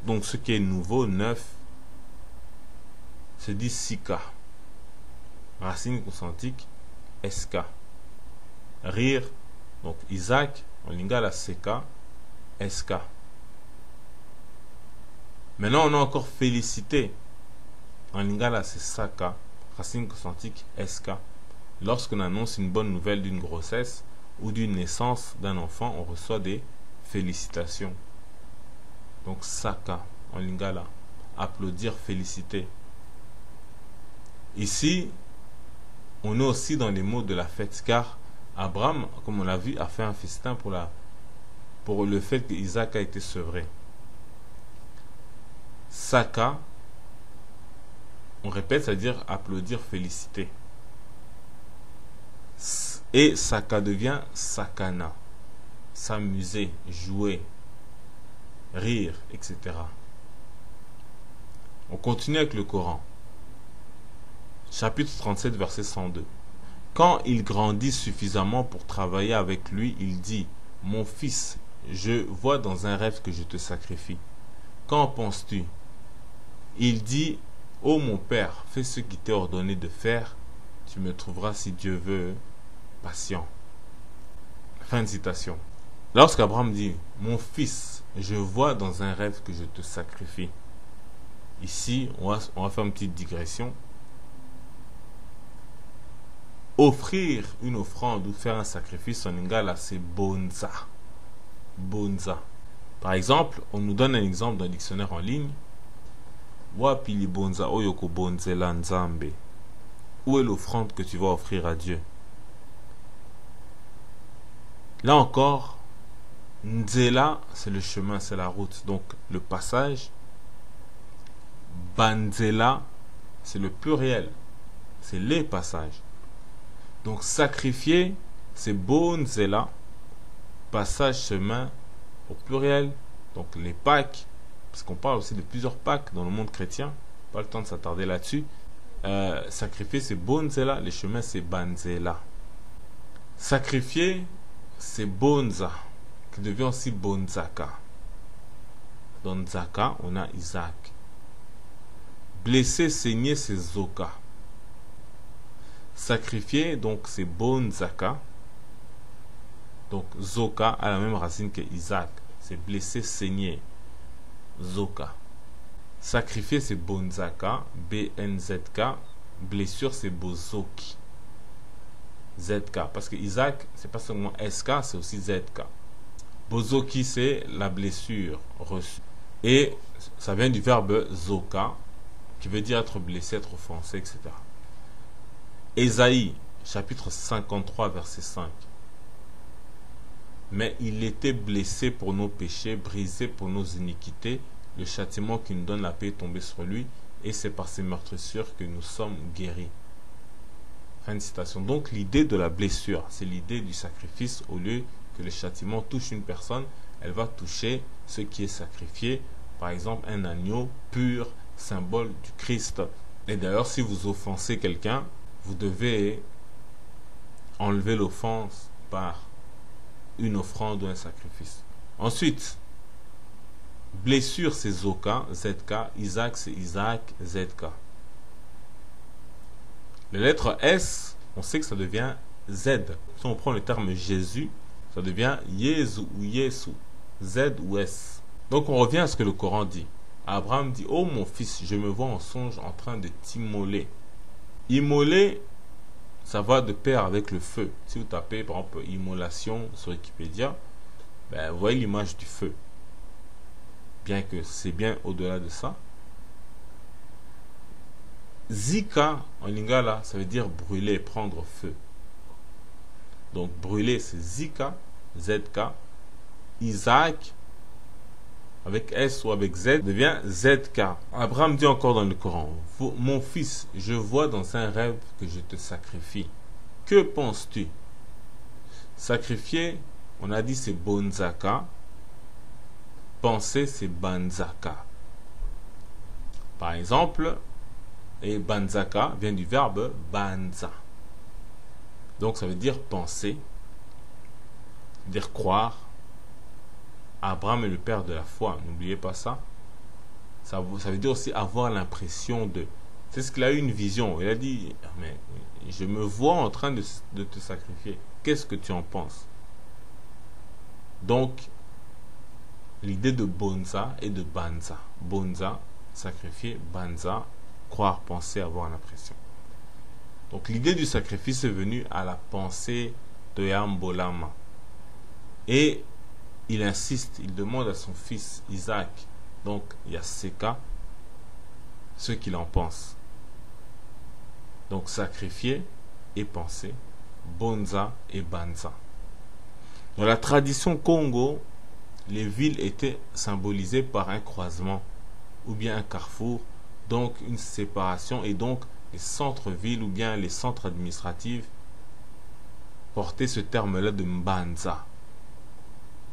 donc ce qui est nouveau, neuf, se dit sika. Racine consonantique SK. Rire, donc Isaac, en lingala CK, SK. Maintenant, on a encore félicité. En lingala, c'est Saka, racine consonantique SK. Lorsqu'on annonce une bonne nouvelle d'une grossesse ou d'une naissance d'un enfant, on reçoit des félicitations. Donc Saka, en lingala, applaudir, féliciter. Ici, on est aussi dans les mots de la fête, car Abraham, comme on l'a vu, a fait un festin pour le fait qu'Isaac a été sevré. Saka, on répète, c'est-à-dire applaudir, féliciter. Et Saka devient Sakana, s'amuser, jouer, rire, etc. On continue avec le Coran. Chapitre 37, verset 102. Quand il grandit suffisamment pour travailler avec lui, il dit: mon fils, je vois dans un rêve que je te sacrifie. Qu'en penses-tu? Il dit: ô mon père, fais ce qui t'est ordonné de faire, tu me trouveras, si Dieu veut, patient. Fin de citation. Lorsqu'Abraham dit: mon fils, je vois dans un rêve que je te sacrifie. Ici, on va faire une petite digression. Offrir une offrande ou faire un sacrifice en lingala, c'est bonza. Bonza. Par exemple, on nous donne un exemple dans le dictionnaire en ligne. Wapili bonza oyoko bonzela nzambe. Où est l'offrande que tu vas offrir à Dieu? Là encore, nzela, c'est le chemin, c'est la route, donc le passage. Banzela, c'est le pluriel, c'est les passages. Donc sacrifier, c'est bonzela, passage, chemin, au pluriel. Donc les Pâques, parce qu'on parle aussi de plusieurs Pâques dans le monde chrétien, pas le temps de s'attarder là-dessus. Sacrifier, c'est bonzela, les chemins, c'est banzela. Sacrifier, c'est bonza, qui devient aussi bonzaka. Dans Zaka, on a Isaac. Blesser, saigner, c'est zoka. Sacrifier, donc c'est bonzaka. Donc zoka a la même racine que Isaac, c'est blesser, saigner. Zoka. Sacrifier, c'est Bonzaka, B-N-Z-K. Blessure, c'est Bozoki, Z-K. Parce que Isaac, c'est pas seulement S-K, c'est aussi Z-K. Bozoki, c'est la blessure reçue. Et ça vient du verbe Zoka, qui veut dire être blessé, être offensé, etc. Ésaïe, chapitre 53, verset 5. Mais il était blessé pour nos péchés, brisé pour nos iniquités. Le châtiment qui nous donne la paix est tombé sur lui, et c'est par ses meurtrissures que nous sommes guéris. Fin de citation. Donc l'idée de la blessure, c'est l'idée du sacrifice. Au lieu que le châtiment touche une personne, elle va toucher ce qui est sacrifié. Par exemple, un agneau pur, symbole du Christ. Et d'ailleurs, si vous offensez quelqu'un, vous devez enlever l'offense par une offrande ou un sacrifice. Ensuite, blessure, c'est Zoka, ZK. Isaac, c'est Isaac, ZK. La lettre S, on sait que ça devient Z. Si on prend le terme Jésus, ça devient Jésus ou Yesu, Z ou S. Donc on revient à ce que le Coran dit. Abraham dit: oh mon fils, je me vois en songe en train de t'immoler. Immoler, ça va de pair avec le feu. Si vous tapez par exemple immolation sur Wikipédia, vous voyez l'image du feu. Bien que c'est bien au-delà de ça. Zika en lingala, ça veut dire brûler, prendre feu. Donc brûler, c'est Zika, ZK. Isaac, avec S ou avec Z, devient ZK. Abraham dit encore dans le Coran: mon fils, je vois dans un rêve que je te sacrifie. Que penses-tu? Sacrifier, on a dit c'est Bonzaka. Penser, c'est Banzaka. Par exemple, et Banzaka vient du verbe Banza. Donc ça veut dire penser, dire croire. Abraham est le père de la foi, n'oubliez pas ça. Ça veut dire aussi avoir l'impression de. C'est ce qu'il a eu une vision. Il a dit: mais je me vois en train de te sacrifier. Qu'est-ce que tu en penses? Donc, l'idée de Bonza et de Banza. Bonza, sacrifier. Banza, croire, penser, avoir l'impression. Donc l'idée du sacrifice est venue à la pensée de Yambolama. Et il insiste, il demande à son fils Isaac, donc Yaseka, ce qu'il en pense. Donc sacrifier et penser, Bonza et Banza. Dans la tradition Congo, les villes étaient symbolisées par un croisement ou bien un carrefour, donc une séparation, et donc les centres-villes ou bien les centres administratifs portaient ce terme-là de Mbanza.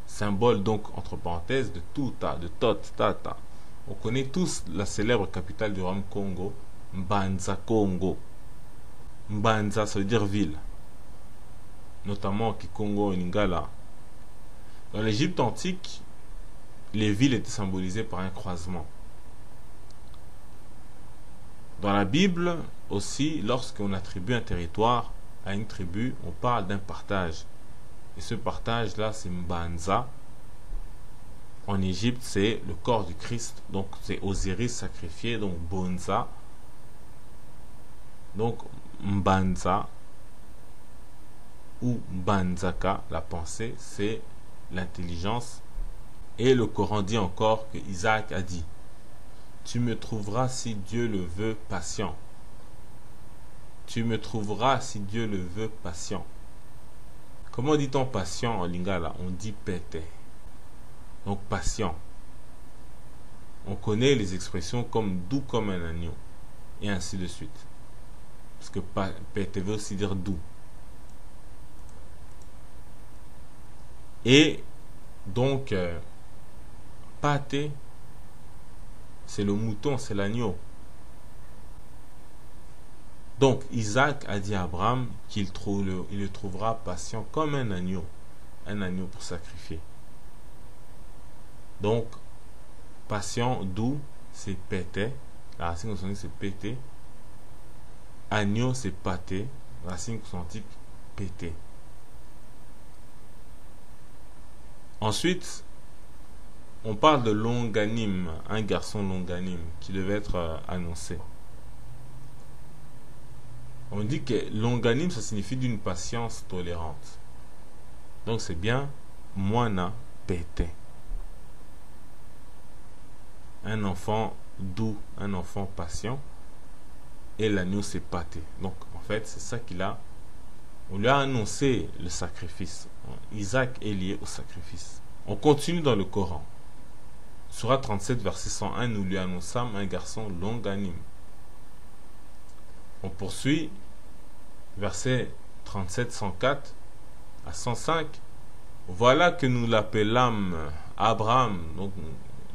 Symbole donc, entre parenthèses, de Tuta, de Tot, Tata. On connaît tous la célèbre capitale du royaume Congo, Mbanza Congo. Mbanza, ça veut dire ville. Notamment Kikongo et Lingala. Dans l'Égypte antique, les villes étaient symbolisées par un croisement. Dans la Bible aussi, lorsqu'on attribue un territoire à une tribu, on parle d'un partage. Et ce partage-là, c'est Mbanza. En Égypte, c'est le corps du Christ. Donc, c'est Osiris sacrifié, donc Bonza. Donc, Mbanza ou Banzaka, la pensée, c'est l'intelligence. Et le Coran dit encore que Isaac a dit: tu me trouveras si Dieu le veut patient. Tu me trouveras si Dieu le veut patient. Comment dit-on patient en lingala? On dit pété. Donc patient. On connaît les expressions comme doux comme un agneau. Et ainsi de suite. Parce que pété veut aussi dire doux. Et donc, pâté, c'est le mouton, c'est l'agneau. Donc Isaac a dit à Abraham qu'il le trouvera patient comme un agneau pour sacrifier. Donc patient, doux, c'est pété, la racine consonante c'est pété. Agneau c'est pâté, la racine consonante pété. Ensuite, On parle de longanime, un garçon longanime qui devait être annoncé. On dit que longanime, ça signifie d'une patience tolérante. Donc c'est bien moana pété. Un enfant doux, un enfant patient. Et l'agneau s'est pâté. Donc en fait, c'est ça qu'il a. On lui a annoncé le sacrifice. Isaac est lié au sacrifice. On continue dans le Coran. Surah 37, verset 101, nous lui annonçâmes un garçon longanime. On poursuit, verset 37, 104 à 105. Voilà que nous l'appelâmes Abraham, donc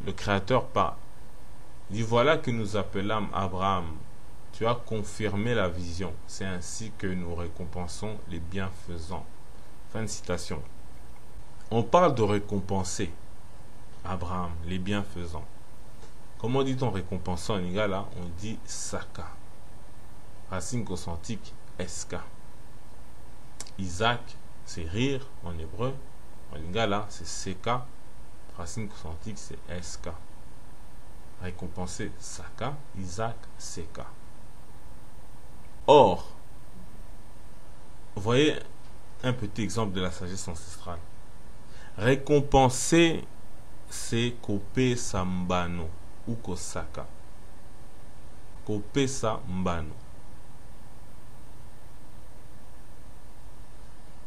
le Créateur parle. Il dit voilà que nous appelâmes Abraham. Tu as confirmé la vision. C'est ainsi que nous récompensons les bienfaisants. Fin de citation. On parle de récompenser Abraham, les bienfaisants. Comment dit-on récompensant en lingala? On dit saka. Racine consonantique eska. Isaac, c'est rire en hébreu. En lingala, c'est seka. Racine consonantique, c'est eska. Récompenser saka, Isaac, seka. Or, voyez un petit exemple de la sagesse ancestrale. Récompenser, c'est kope sambano ou kosaka. Kope sambano.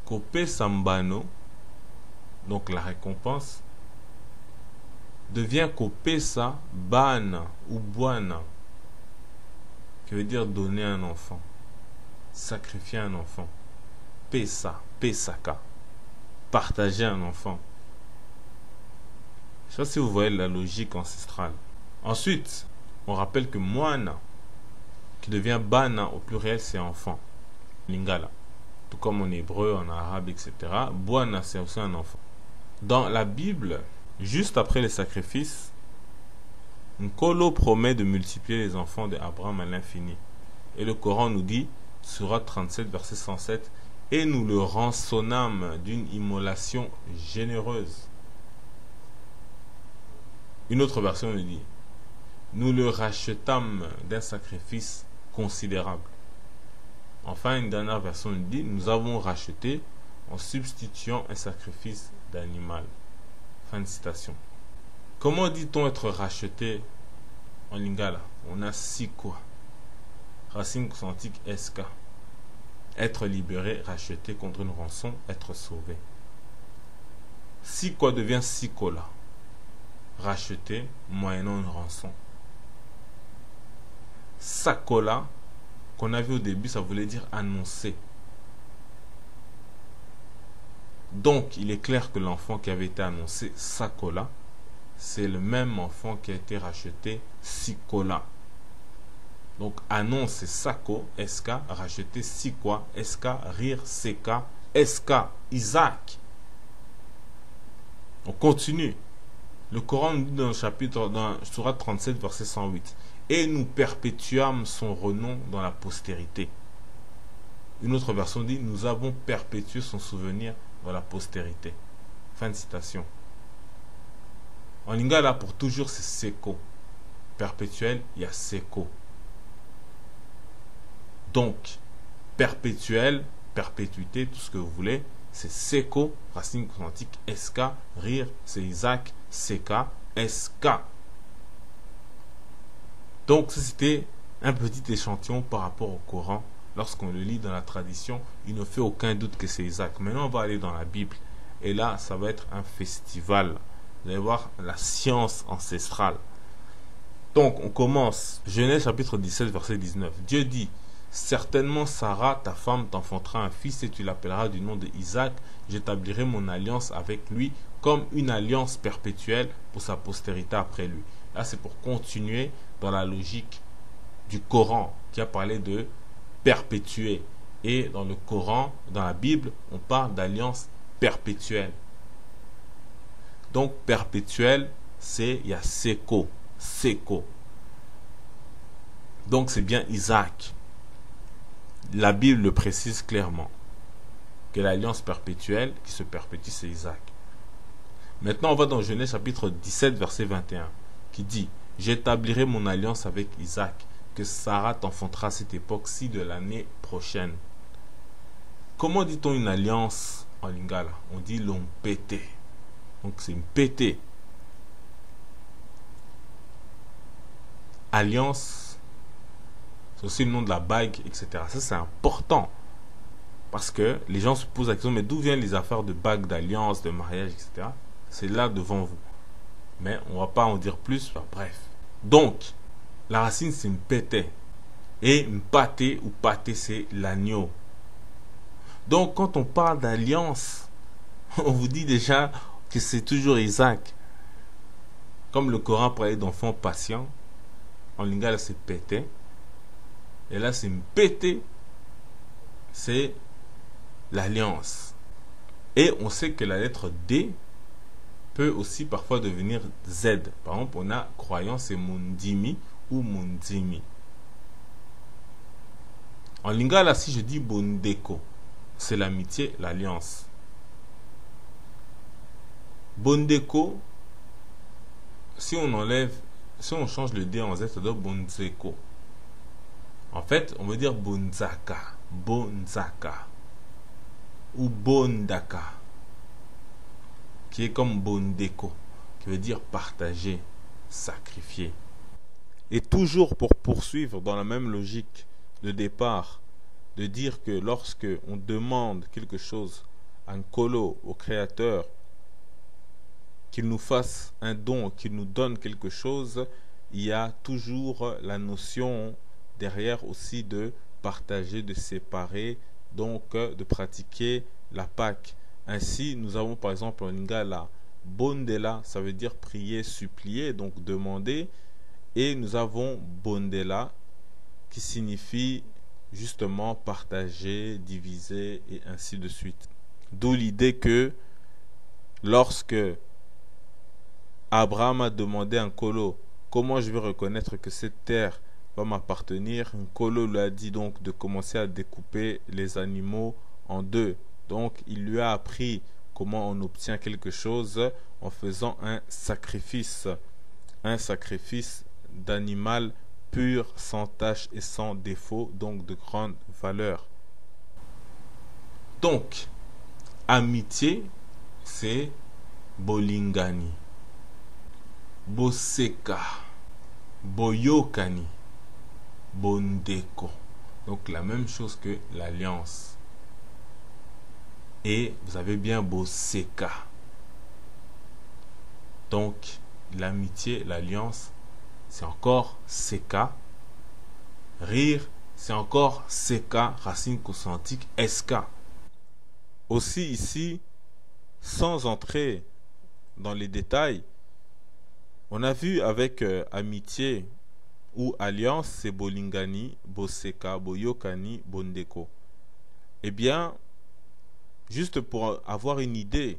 Kope sambano, donc la récompense, devient kopesa bana ou buana, qui veut dire donner un enfant, sacrifier un enfant. Pesa, pesaka, partager un enfant. Je ne sais pas si vous voyez la logique ancestrale. Ensuite, on rappelle que moana, qui devient bana au pluriel, c'est enfant. Lingala. Tout comme en hébreu, en arabe, etc. Buana, c'est aussi un enfant. Dans la Bible, juste après les sacrifices, Nkolo promet de multiplier les enfants d'Abraham à l'infini. Et le Coran nous dit, Surah 37, verset 107, et nous le rançonnâmes d'une immolation généreuse. Une autre version nous dit, nous le rachetâmes d'un sacrifice considérable. Enfin, une dernière version nous dit, nous avons racheté en substituant un sacrifice d'animal. Fin de citation. Comment dit-on être racheté en lingala? On a sikwa. Racine consonantique eska. Être libéré, racheté contre une rançon, être sauvé. Sikwa devient sikola. Racheté moyennant une rançon. Sakola, qu'on a vu au début, ça voulait dire annoncer. Donc, il est clair que l'enfant qui avait été annoncé, Sakola, c'est le même enfant qui a été racheté, Sikola. Donc, annonce, c'est Sako, Eska, racheté, Sikwa, Eska, rire, Seka, Eska, Isaac. On continue. Le Coran nous dit dans le chapitre, dans Surah 37, verset 108, et nous perpétuâmes son renom dans la postérité. Une autre version dit, nous avons perpétué son souvenir dans la postérité. Fin de citation. En lingala, pour toujours, c'est seko. Perpétuel, il y a seko. Donc, perpétuel, perpétuité, tout ce que vous voulez, c'est seko, racine consonantique, eska, rire, c'est Isaac, seka, eska. Donc, c'était un petit échantillon par rapport au Coran. Lorsqu'on le lit dans la tradition, il ne fait aucun doute que c'est Isaac. Maintenant, on va aller dans la Bible. Et là, ça va être un festival. Vous allez voir la science ancestrale. Donc, on commence. Genèse chapitre 17, verset 19. Dieu dit, certainement Sarah, ta femme, t'enfantera un fils et tu l'appelleras du nom de Isaac. J'établirai mon alliance avec lui comme une alliance perpétuelle pour sa postérité après lui. Là, c'est pour continuer dans la logique du Coran qui a parlé de perpétuer. Et dans le Coran, dans la Bible, on parle d'alliance perpétuelle. Donc, perpétuelle, c'est, il y a Seko. Seko. Donc, c'est bien Isaac. La Bible le précise clairement. Que l'alliance perpétuelle qui se perpétue, c'est Isaac. Maintenant, on va dans Genèse chapitre 17, verset 21, qui dit « J'établirai mon alliance avec Isaac, que Sarah t'enfantera à cette époque-ci de l'année prochaine. » Comment dit-on une alliance en lingala? On dit l'ompété. Donc c'est une pété. Alliance, c'est aussi le nom de la bague, etc. Ça c'est important. Parce que les gens se posent la question, mais d'où viennent les affaires de bague, d'alliance, de mariage, etc. C'est là devant vous. Mais on ne va pas en dire plus. Bref. Donc, la racine c'est une pété. Et une pâté ou pâté c'est l'agneau. Donc quand on parle d'alliance, on vous dit déjà que c'est toujours Isaac. Comme le Coran parlait d'enfants patients, en lingala c'est pété. Et là c'est une pété, c'est l'alliance. Et on sait que la lettre D peut aussi parfois devenir Z. Par exemple, on a croyant, c'est Mundimi ou Mundimi. En lingala, si je dis Bondeko, c'est l'amitié, l'alliance. Bondeko, si on change le D en Z, ça donne Bonzeko. En fait, on veut dire Bonzaka, Bonzaka ou Bondaka, qui est comme Bondeko, qui veut dire partager, sacrifier. Et toujours pour poursuivre dans la même logique de départ, de dire que lorsque on demande quelque chose à un colo, au créateur, qu'il nous fasse un don, qu'il nous donne quelque chose, il y a toujours la notion derrière aussi de partager, de séparer, donc de pratiquer la Pâque. Ainsi, nous avons par exemple en lingala, bondela, ça veut dire prier, supplier, donc demander, et nous avons bondela, qui signifie justement partager, diviser, et ainsi de suite. D'où l'idée que lorsque Abraham a demandé à un colo comment je vais reconnaître que cette terre va m'appartenir, un colo lui a dit donc de commencer à découper les animaux en deux. Donc il lui a appris comment on obtient quelque chose en faisant un sacrifice d'animal pur, sans tache et sans défaut, donc de grande valeur. Donc amitié c'est bolingani, boseka, boyokani, bondeko. Donc la même chose que l'alliance. Et vous avez bien boseka. Donc l'amitié, l'alliance, c'est encore seka. Rire, c'est encore seka, racine consonantique eska. Aussi ici, sans entrer dans les détails, on a vu avec amitié ou alliance, c'est bolingani, boseka, boyokani, bondeko. Eh bien, juste pour avoir une idée,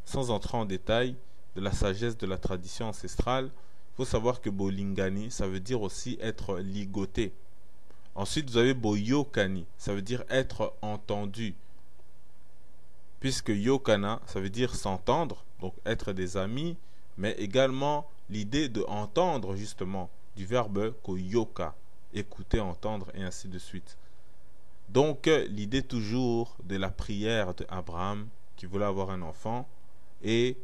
sans entrer en détail, de la sagesse de la tradition ancestrale, il faut savoir que bolingani, ça veut dire aussi être ligoté. Ensuite, vous avez boyokani, ça veut dire être entendu. Puisque yokana, ça veut dire s'entendre, donc être des amis, mais également l'idée de entendre justement, du verbe koyoka, écouter, entendre, et ainsi de suite. Donc l'idée toujours de la prière d'Abraham qui voulait avoir un enfant, et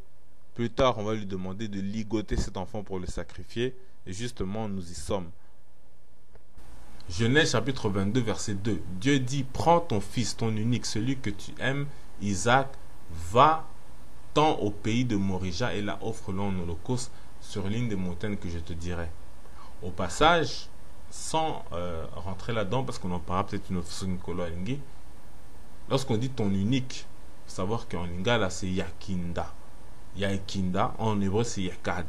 plus tard on va lui demander de ligoter cet enfant pour le sacrifier, et justement nous y sommes. Genèse chapitre 22 verset 2, Dieu dit: prends ton fils, ton unique, celui que tu aimes, Isaac, va-t'en au pays de Morija et la offre-le en holocauste sur l'une des montagnes que je te dirai. Au passage, sans rentrer là-dedans, parce qu'on en parlera peut-être une autre fois, lorsqu'on dit ton unique, il faut savoir qu'en lingala c'est yakinda. Yakinda, en hébreu c'est yakad.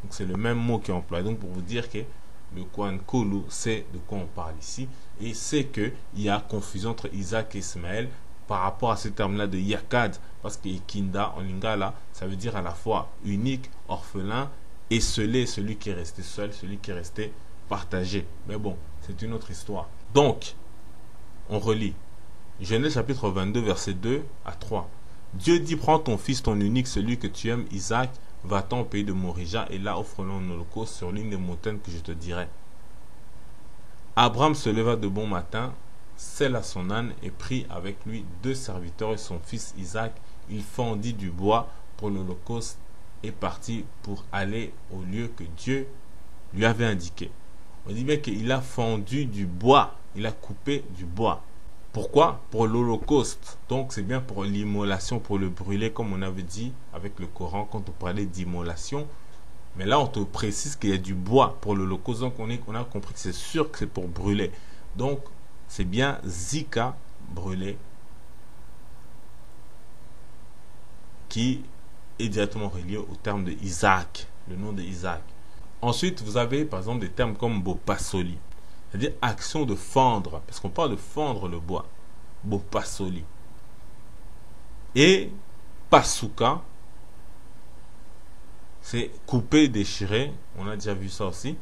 Donc c'est le même mot qui est employé. Donc pour vous dire que le Kwan Kolu, c'est de quoi on parle ici. Et c'est qu'il y a confusion entre Isaac et Ismaël par rapport à ce terme-là de yakad. Parce que yakinda, en lingala, ça veut dire à la fois unique, orphelin, et scellé, celui qui est resté seul, celui qui est resté partagé. Mais bon, c'est une autre histoire. Donc, on relit. Genèse chapitre 22, verset 2 à 3. Dieu dit, prends ton fils, ton unique, celui que tu aimes, Isaac, va-t'en au pays de Morija, et là offre-le en holocauste sur l'une des montagnes que je te dirai. Abraham se leva de bon matin, sella son âne et prit avec lui 2 serviteurs et son fils Isaac. Il fendit du bois pour l'holocauste et partit pour aller au lieu que Dieu lui avait indiqué. On dit bien qu'il a fendu du bois, il a coupé du bois. Pourquoi? Pour l'holocauste. Donc c'est bien pour l'immolation, pour le brûler, comme on avait dit avec le Coran quand on parlait d'immolation. Mais là on te précise qu'il y a du bois pour l'holocauste. Donc on a compris que c'est sûr que c'est pour brûler. Donc c'est bien Zika, brûlé, qui est directement relié au terme de Isaac, le nom de Isaac. Ensuite, vous avez par exemple des termes comme Bopasoli, c'est-à-dire action de fendre, parce qu'on parle de fendre le bois, Bopasoli. Et Pasuka, c'est couper, déchirer, on a déjà vu ça aussi.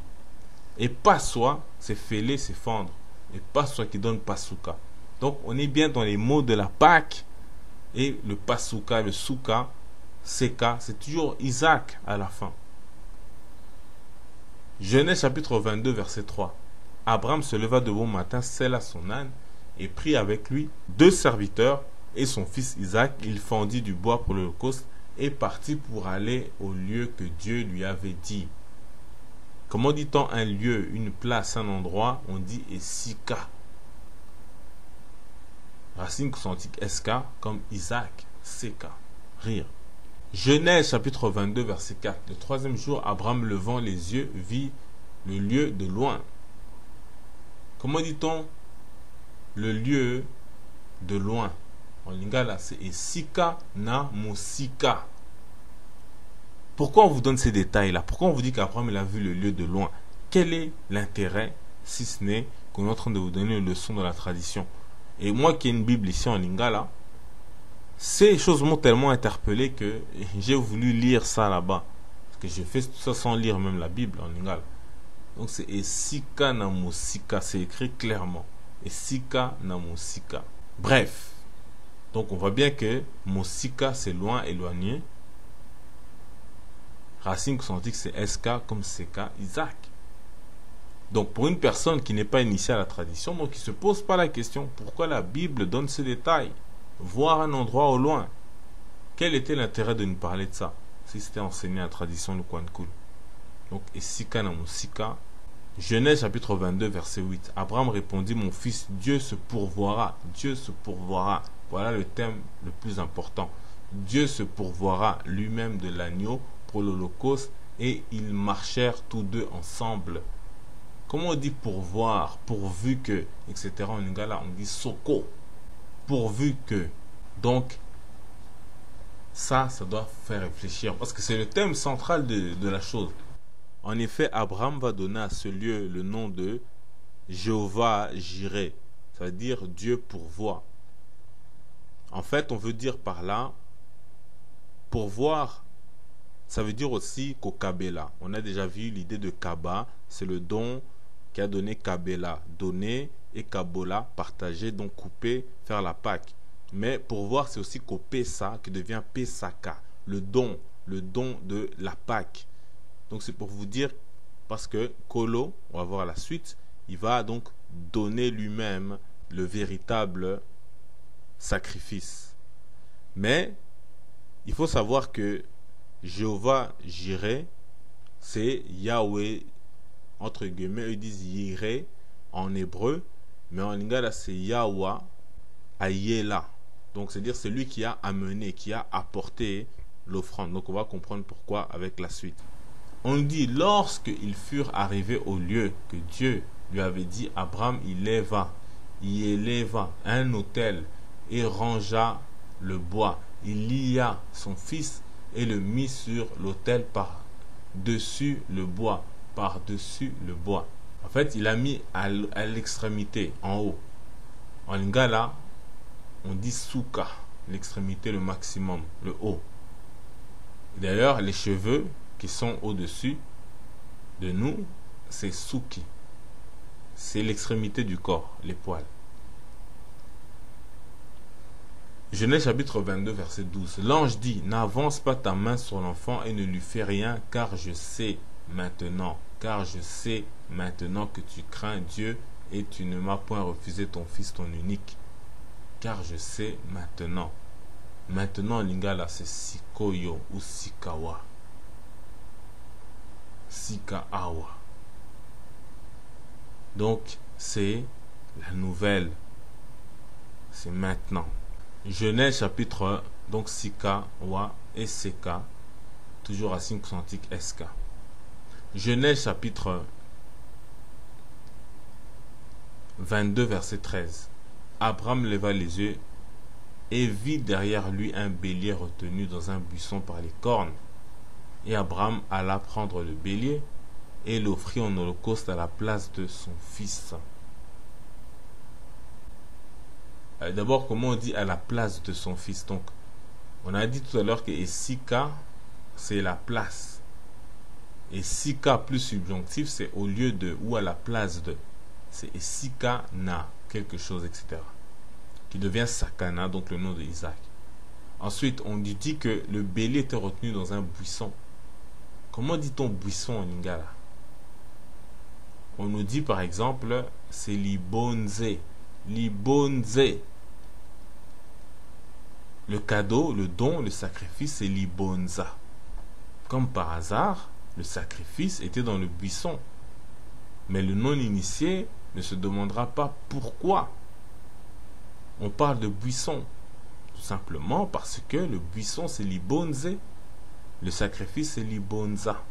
Et Passoa, c'est fêler, c'est fendre. Et Passoa qui donne Pasuka. Donc on est bien dans les mots de la Pâque. Et le Pasuka, le Souka, Seka, c'est toujours Isaac à la fin. Genèse chapitre 22, verset 3. Abraham se leva de bon matin, sella son âne, et prit avec lui 2 serviteurs et son fils Isaac. Il fendit du bois pour l'holocauste et partit pour aller au lieu que Dieu lui avait dit. Comment dit-on un lieu, une place, un endroit? On dit Esika. Racine consonantique SK comme Isaac, Seka, rire. Genèse chapitre 22 verset 4. Le 3e jour, Abraham levant les yeux vit le lieu de loin. Comment dit-on le lieu de loin? En lingala, c'est Esika na Musika. Pourquoi on vous donne ces détails-là? Pourquoi on vous dit qu'Abraham il a vu le lieu de loin? Quel est l'intérêt, si ce n'est qu'on est en train de vous donner une leçon de la tradition? Et moi qui ai une Bible ici en lingala, ces choses m'ont tellement interpellé que j'ai voulu lire ça là-bas. Parce que je fais tout ça sans lire même la Bible en lingala. Donc c'est Esika na Musika, c'est écrit clairement. Esika na Musika. Bref, donc on voit bien que Musika c'est loin, éloigné. Racine consonantique c'est SK comme CK, Isaac. Donc pour une personne qui n'est pas initiée à la tradition, donc il ne se pose pas la question pourquoi la Bible donne ce détail. Voir un endroit au loin. Quel était l'intérêt de nous parler de ça si c'était enseigné à la tradition de Kwankul? Donc Esika na Musika. Genèse chapitre 22 verset 8. Abraham répondit, mon fils, Dieu se pourvoira. Dieu se pourvoira. Voilà le thème le plus important. Dieu se pourvoira lui-même de l'agneau pour l'holocauste, et ils marchèrent tous deux ensemble. Comment on dit pourvoir? Pourvu que, etc. En lingala, on dit soko. Pourvu que. Donc, ça doit faire réfléchir. Parce que c'est le thème central de la chose. En effet, Abraham va donner à ce lieu le nom de Jéhovah Jireh. Ça veut dire Dieu pourvoit. En fait, on veut dire par là, pourvoir, ça veut dire aussi Kokabela. On a déjà vu l'idée de Kaba, c'est le don qui a donné Kabela, donner, et Kabola, partager, donc couper, faire la Pâque. Mais pourvoir, c'est aussi Kopesa, qui devient Pesaka, le don de la Pâque. Donc c'est pour vous dire, parce que Kolo, on va voir la suite, il va donc donner lui-même le véritable sacrifice. Mais il faut savoir que Jéhovah Jireh, c'est Yahweh, entre guillemets, ils disent Yireh en hébreu, mais en lingala c'est Yahweh Ayela. Donc c'est-à-dire celui qui a amené, qui a apporté l'offrande. Donc on va comprendre pourquoi avec la suite. On dit, lorsqu'ils furent arrivés au lieu que Dieu lui avait dit, Abraham il éleva un autel et rangea le bois. Il lia son fils et le mit sur l'autel par-dessus le bois. Par-dessus le bois. En fait, il a mis à l'extrémité, en haut. En lingala, on dit souka, l'extrémité, le maximum, le haut. D'ailleurs, les cheveux qui sont au-dessus de nous, c'est souki. C'est l'extrémité du corps, les poils. Genèse chapitre 22, verset 12. L'ange dit, n'avance pas ta main sur l'enfant et ne lui fais rien, car je sais maintenant que tu crains Dieu et tu ne m'as point refusé ton fils, ton unique. Car je sais maintenant. Maintenant, lingala, c'est Sikoyo ou Sikawa. Sikaawa. Donc, c'est la nouvelle. C'est maintenant. Genèse chapitre, donc Sikawa et Seka, toujours à signe quantique SK. Genèse chapitre 22, verset 13. Abraham leva les yeux et vit derrière lui un bélier retenu dans un buisson par les cornes. Et Abraham alla prendre le bélier et l'offrit en holocauste à la place de son fils. D'abord, comment on dit à la place de son fils? Donc, on a dit tout à l'heure que Esika, c'est la place. Et Sika plus subjonctif, c'est au lieu de ou à la place de. C'est Esika na, quelque chose, etc. Qui devient Sakana, donc le nom de Isaac. Ensuite, on dit que le bélier était retenu dans un buisson. Comment dit-on buisson en lingala? On nous dit par exemple, c'est libonze. Libonze. Le cadeau, le don, le sacrifice, c'est libonza. Comme par hasard, le sacrifice était dans le buisson. Mais le non-initié ne se demandera pas pourquoi on parle de buisson. Tout simplement parce que le buisson, c'est libonze. Le sacrifice, c'est libonza.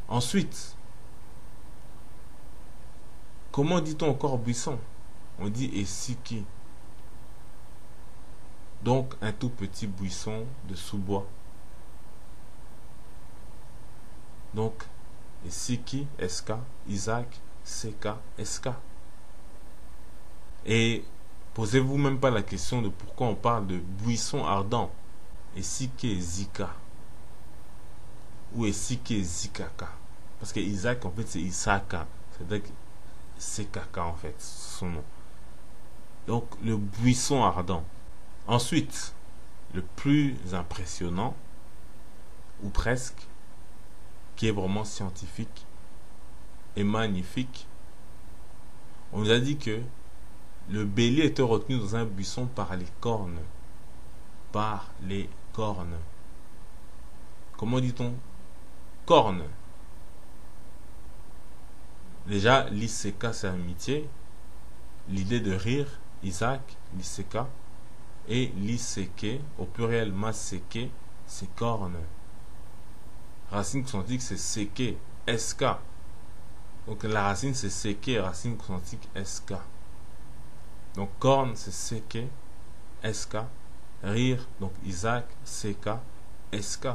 Ensuite, comment dit-on encore buisson? On dit esiki. Donc, un tout petit buisson de sous-bois. Donc, esiki, eska, Isaac, seka, eska. Et posez-vous même pas la question de pourquoi on parle de buisson ardent. Esike zika. Ou esike zikaka. Parce que Isaac, en fait, c'est Isaka. C'est-à-dire que c'est Kaka, en fait, son nom. Donc, le buisson ardent. Ensuite, le plus impressionnant, ou presque, qui est vraiment scientifique et magnifique, on nous a dit que le bélier était retenu dans un buisson par les cornes. Par les cornes. Comment dit-on? Cornes. Déjà, l'iseka, c'est amitié. L'idée de rire, Isaac, l'iseka. Et l'iseke, au pluriel maseke, c'est cornes. Racine quantique, c'est seke, sk. Donc la racine, c'est seke, racine quantique, sk. Donc corne, c'est seke, sk. Rire, donc Isaac, seka, sk.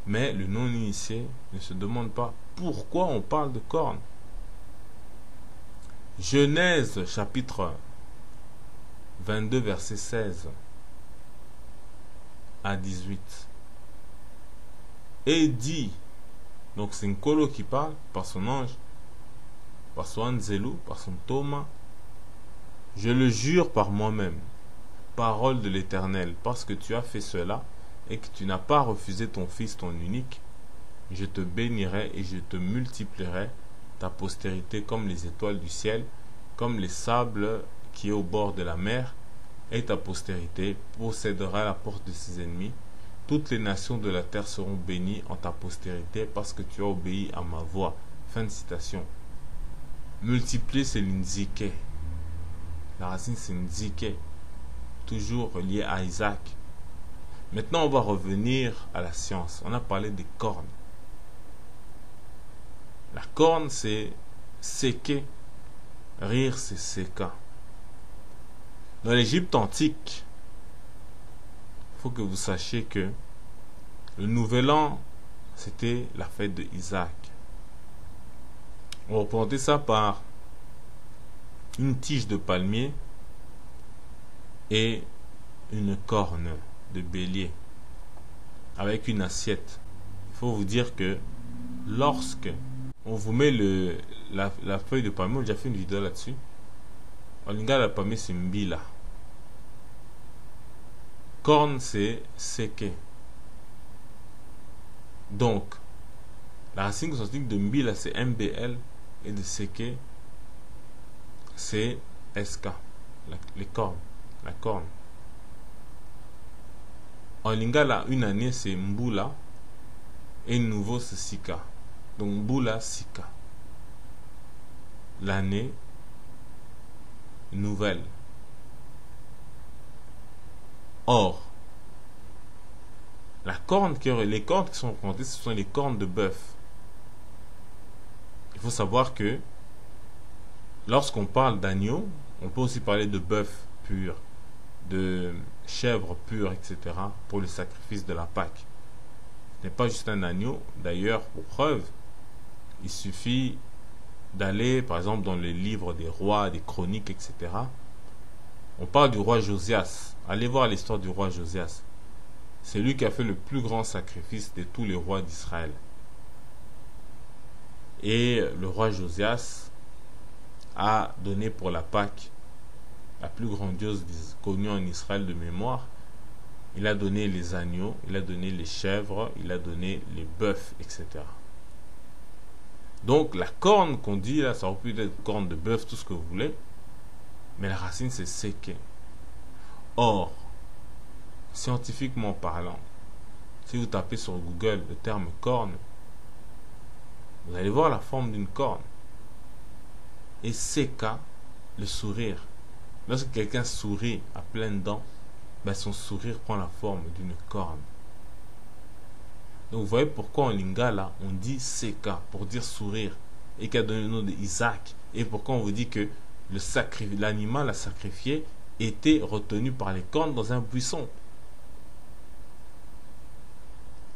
Mais le non-initié ne se demande pas pourquoi on parle de cornes. Genèse chapitre 22 verset 16 à 18. Et dit, donc c'est Nkolo qui parle par son ange, par son Anzelou, par son Thomas. Je le jure par moi-même, parole de l'Éternel, parce que tu as fait cela et que tu n'as pas refusé ton fils, ton unique, je te bénirai et je te multiplierai ta postérité comme les étoiles du ciel, comme les sables qui est au bord de la mer, et ta postérité possédera la porte de ses ennemis. Toutes les nations de la terre seront bénies en ta postérité parce que tu as obéi à ma voix. Fin de citation. Multiplier, c'est l'inzike. La racine, c'est nzike. Toujours relié à Isaac. Maintenant, on va revenir à la science. On a parlé des cornes. La corne, c'est seke. Rire, c'est seka. Dans l'Égypte antique, il faut que vous sachiez que le nouvel an, c'était la fête de Isaac. On représentait ça par une tige de palmier et une corne de bélier avec une assiette. Il faut vous dire que lorsque on vous met la feuille de palmier, on a déjà fait une vidéo là-dessus. En lingala parmi c'est mbila. Corne c'est seke. Donc, la racine consonantique de mbila c'est mbl et de seke c'est sk. Les cornes, la corne. En lingala, une année c'est mbula et nouveau c'est sika. Donc mbula sika. L'année nouvelle. Or, les cornes qui sont représentées, ce sont les cornes de bœuf. Il faut savoir que lorsqu'on parle d'agneau, on peut aussi parler de bœuf pur, de chèvre pur, etc. pour le sacrifice de la Pâque. Ce n'est pas juste un agneau. D'ailleurs, pour preuve, il suffit d'aller, par exemple, dans les livres des rois, des chroniques, etc. On parle du roi Josias. Allez voir l'histoire du roi Josias. C'est lui qui a fait le plus grand sacrifice de tous les rois d'Israël. Et le roi Josias a donné pour la Pâque, la plus grandiose connue en Israël de mémoire. Il a donné les agneaux, il a donné les chèvres, il a donné les bœufs, etc. Donc la corne qu'on dit là, ça aurait pu être corne de bœuf, tout ce que vous voulez, mais la racine c'est seke. Or, scientifiquement parlant, si vous tapez sur Google le terme corne, vous allez voir la forme d'une corne. Et seka, le sourire. Lorsque quelqu'un sourit à pleines dents, ben son sourire prend la forme d'une corne. Donc vous voyez pourquoi en lingala on dit seka pour dire sourire et qui a donné le nom de Isaac, et pourquoi on vous dit que l'animal à sacrifier était retenu par les cornes dans un buisson.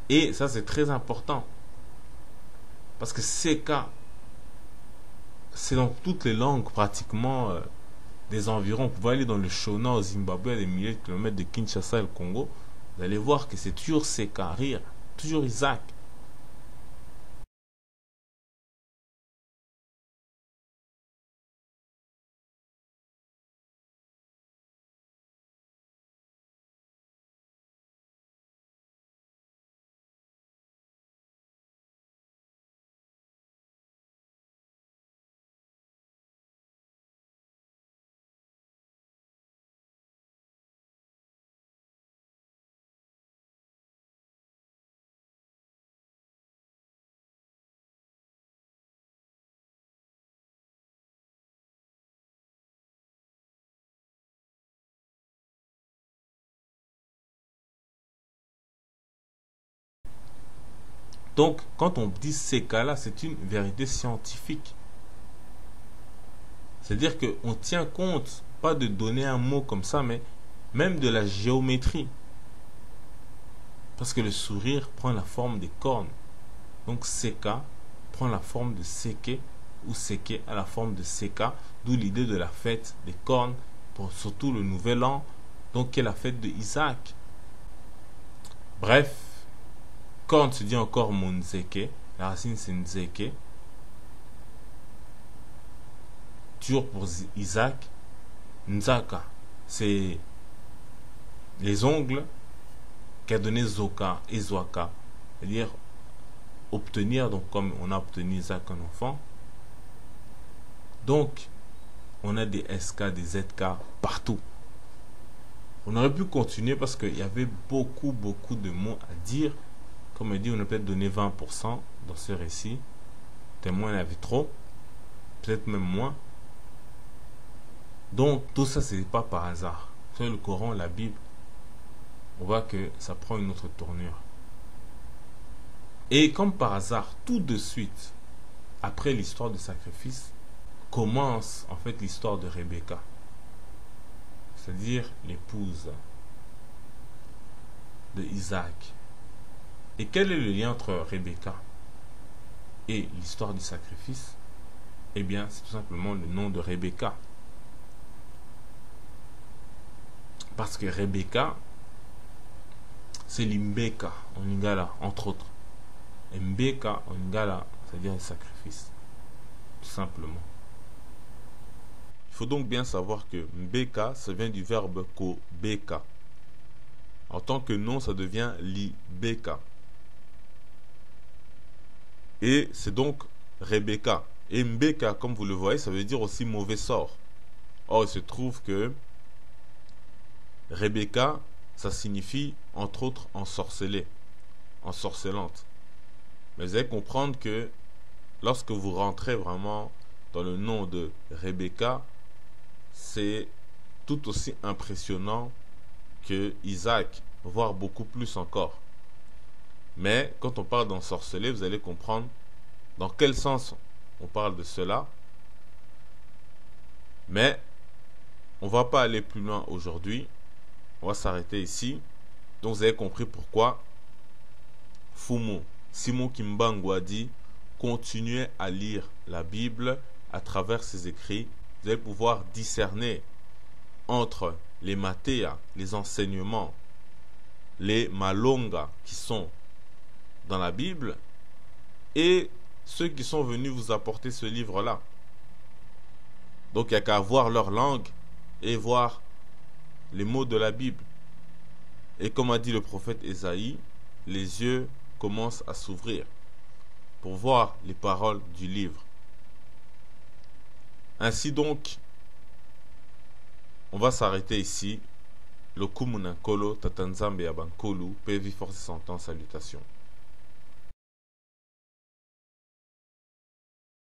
Et ça c'est très important parce que seka, c'est dans toutes les langues pratiquement des environs. Vous pouvez aller dans le Shona au Zimbabwe, à des milliers de kilomètres de Kinshasa et le Congo, vous allez voir que c'est toujours seka, rire, toujours Isaac. Donc, quand on dit ces cas-là, c'est une vérité scientifique. C'est-à-dire qu'on tient compte, pas de donner un mot comme ça, mais même de la géométrie. Parce que le sourire prend la forme des cornes. Donc, seka prend la forme de seke, ou seke à la forme de seka, d'où l'idée de la fête des cornes, pour surtout le nouvel an, donc qui est la fête de Isaac. Bref, corne se dit encore monzeke, la racine c'est nzeke. Toujours pour Isaac, nzaka, c'est les ongles qu'a donné Zoka et Zoaka, c'est-à-dire obtenir, donc comme on a obtenu Isaac un enfant. Donc, on a des SK, des ZK partout. On aurait pu continuer parce qu'il y avait beaucoup de mots à dire. Comme on dit, on a peut-être donné 20% dans ce récit. Tellement il y avait trop. Peut-être même moins. Donc, tout ça, ce n'est pas par hasard. Sur le Coran, la Bible, on voit que ça prend une autre tournure. Et comme par hasard, tout de suite, après l'histoire du sacrifice, commence en fait l'histoire de Rebecca. C'est-à-dire l'épouse de Isaac. Et quel est le lien entre Rebecca et l'histoire du sacrifice? Eh bien, c'est tout simplement le nom de Rebecca. Parce que Rebecca, c'est l'imbeka en lingala, entre autres. Et mbeka en lingala, c'est-à-dire le sacrifice. Tout simplement. Il faut donc bien savoir que mbeka, ça vient du verbe kobeka. En tant que nom, ça devient libeka. Et c'est donc Rebecca. Et mbeka, comme vous le voyez, ça veut dire aussi mauvais sort. Or, il se trouve que Rebecca, ça signifie, entre autres, ensorcelée, ensorcelante. Mais vous allez comprendre que lorsque vous rentrez vraiment dans le nom de Rebecca, c'est tout aussi impressionnant que Isaac, voire beaucoup plus encore. Mais quand on parle d'ensorceler, vous allez comprendre dans quel sens on parle de cela. Mais on ne va pas aller plus loin aujourd'hui. On va s'arrêter ici. Donc vous avez compris pourquoi Fumo Simon Kimbangu a dit: continuez à lire la Bible à travers ses écrits. Vous allez pouvoir discerner entre les matéas, les enseignements, les malonga qui sont dans la Bible et ceux qui sont venus vous apporter ce livre-là. Donc il n'y a qu'à voir leur langue et voir les mots de la Bible. Et comme a dit le prophète Ésaïe, les yeux commencent à s'ouvrir pour voir les paroles du livre. Ainsi donc, on va s'arrêter ici. Le Kumunankolo Tatanzambe Abankolu, PV Force 100 ans, salutations.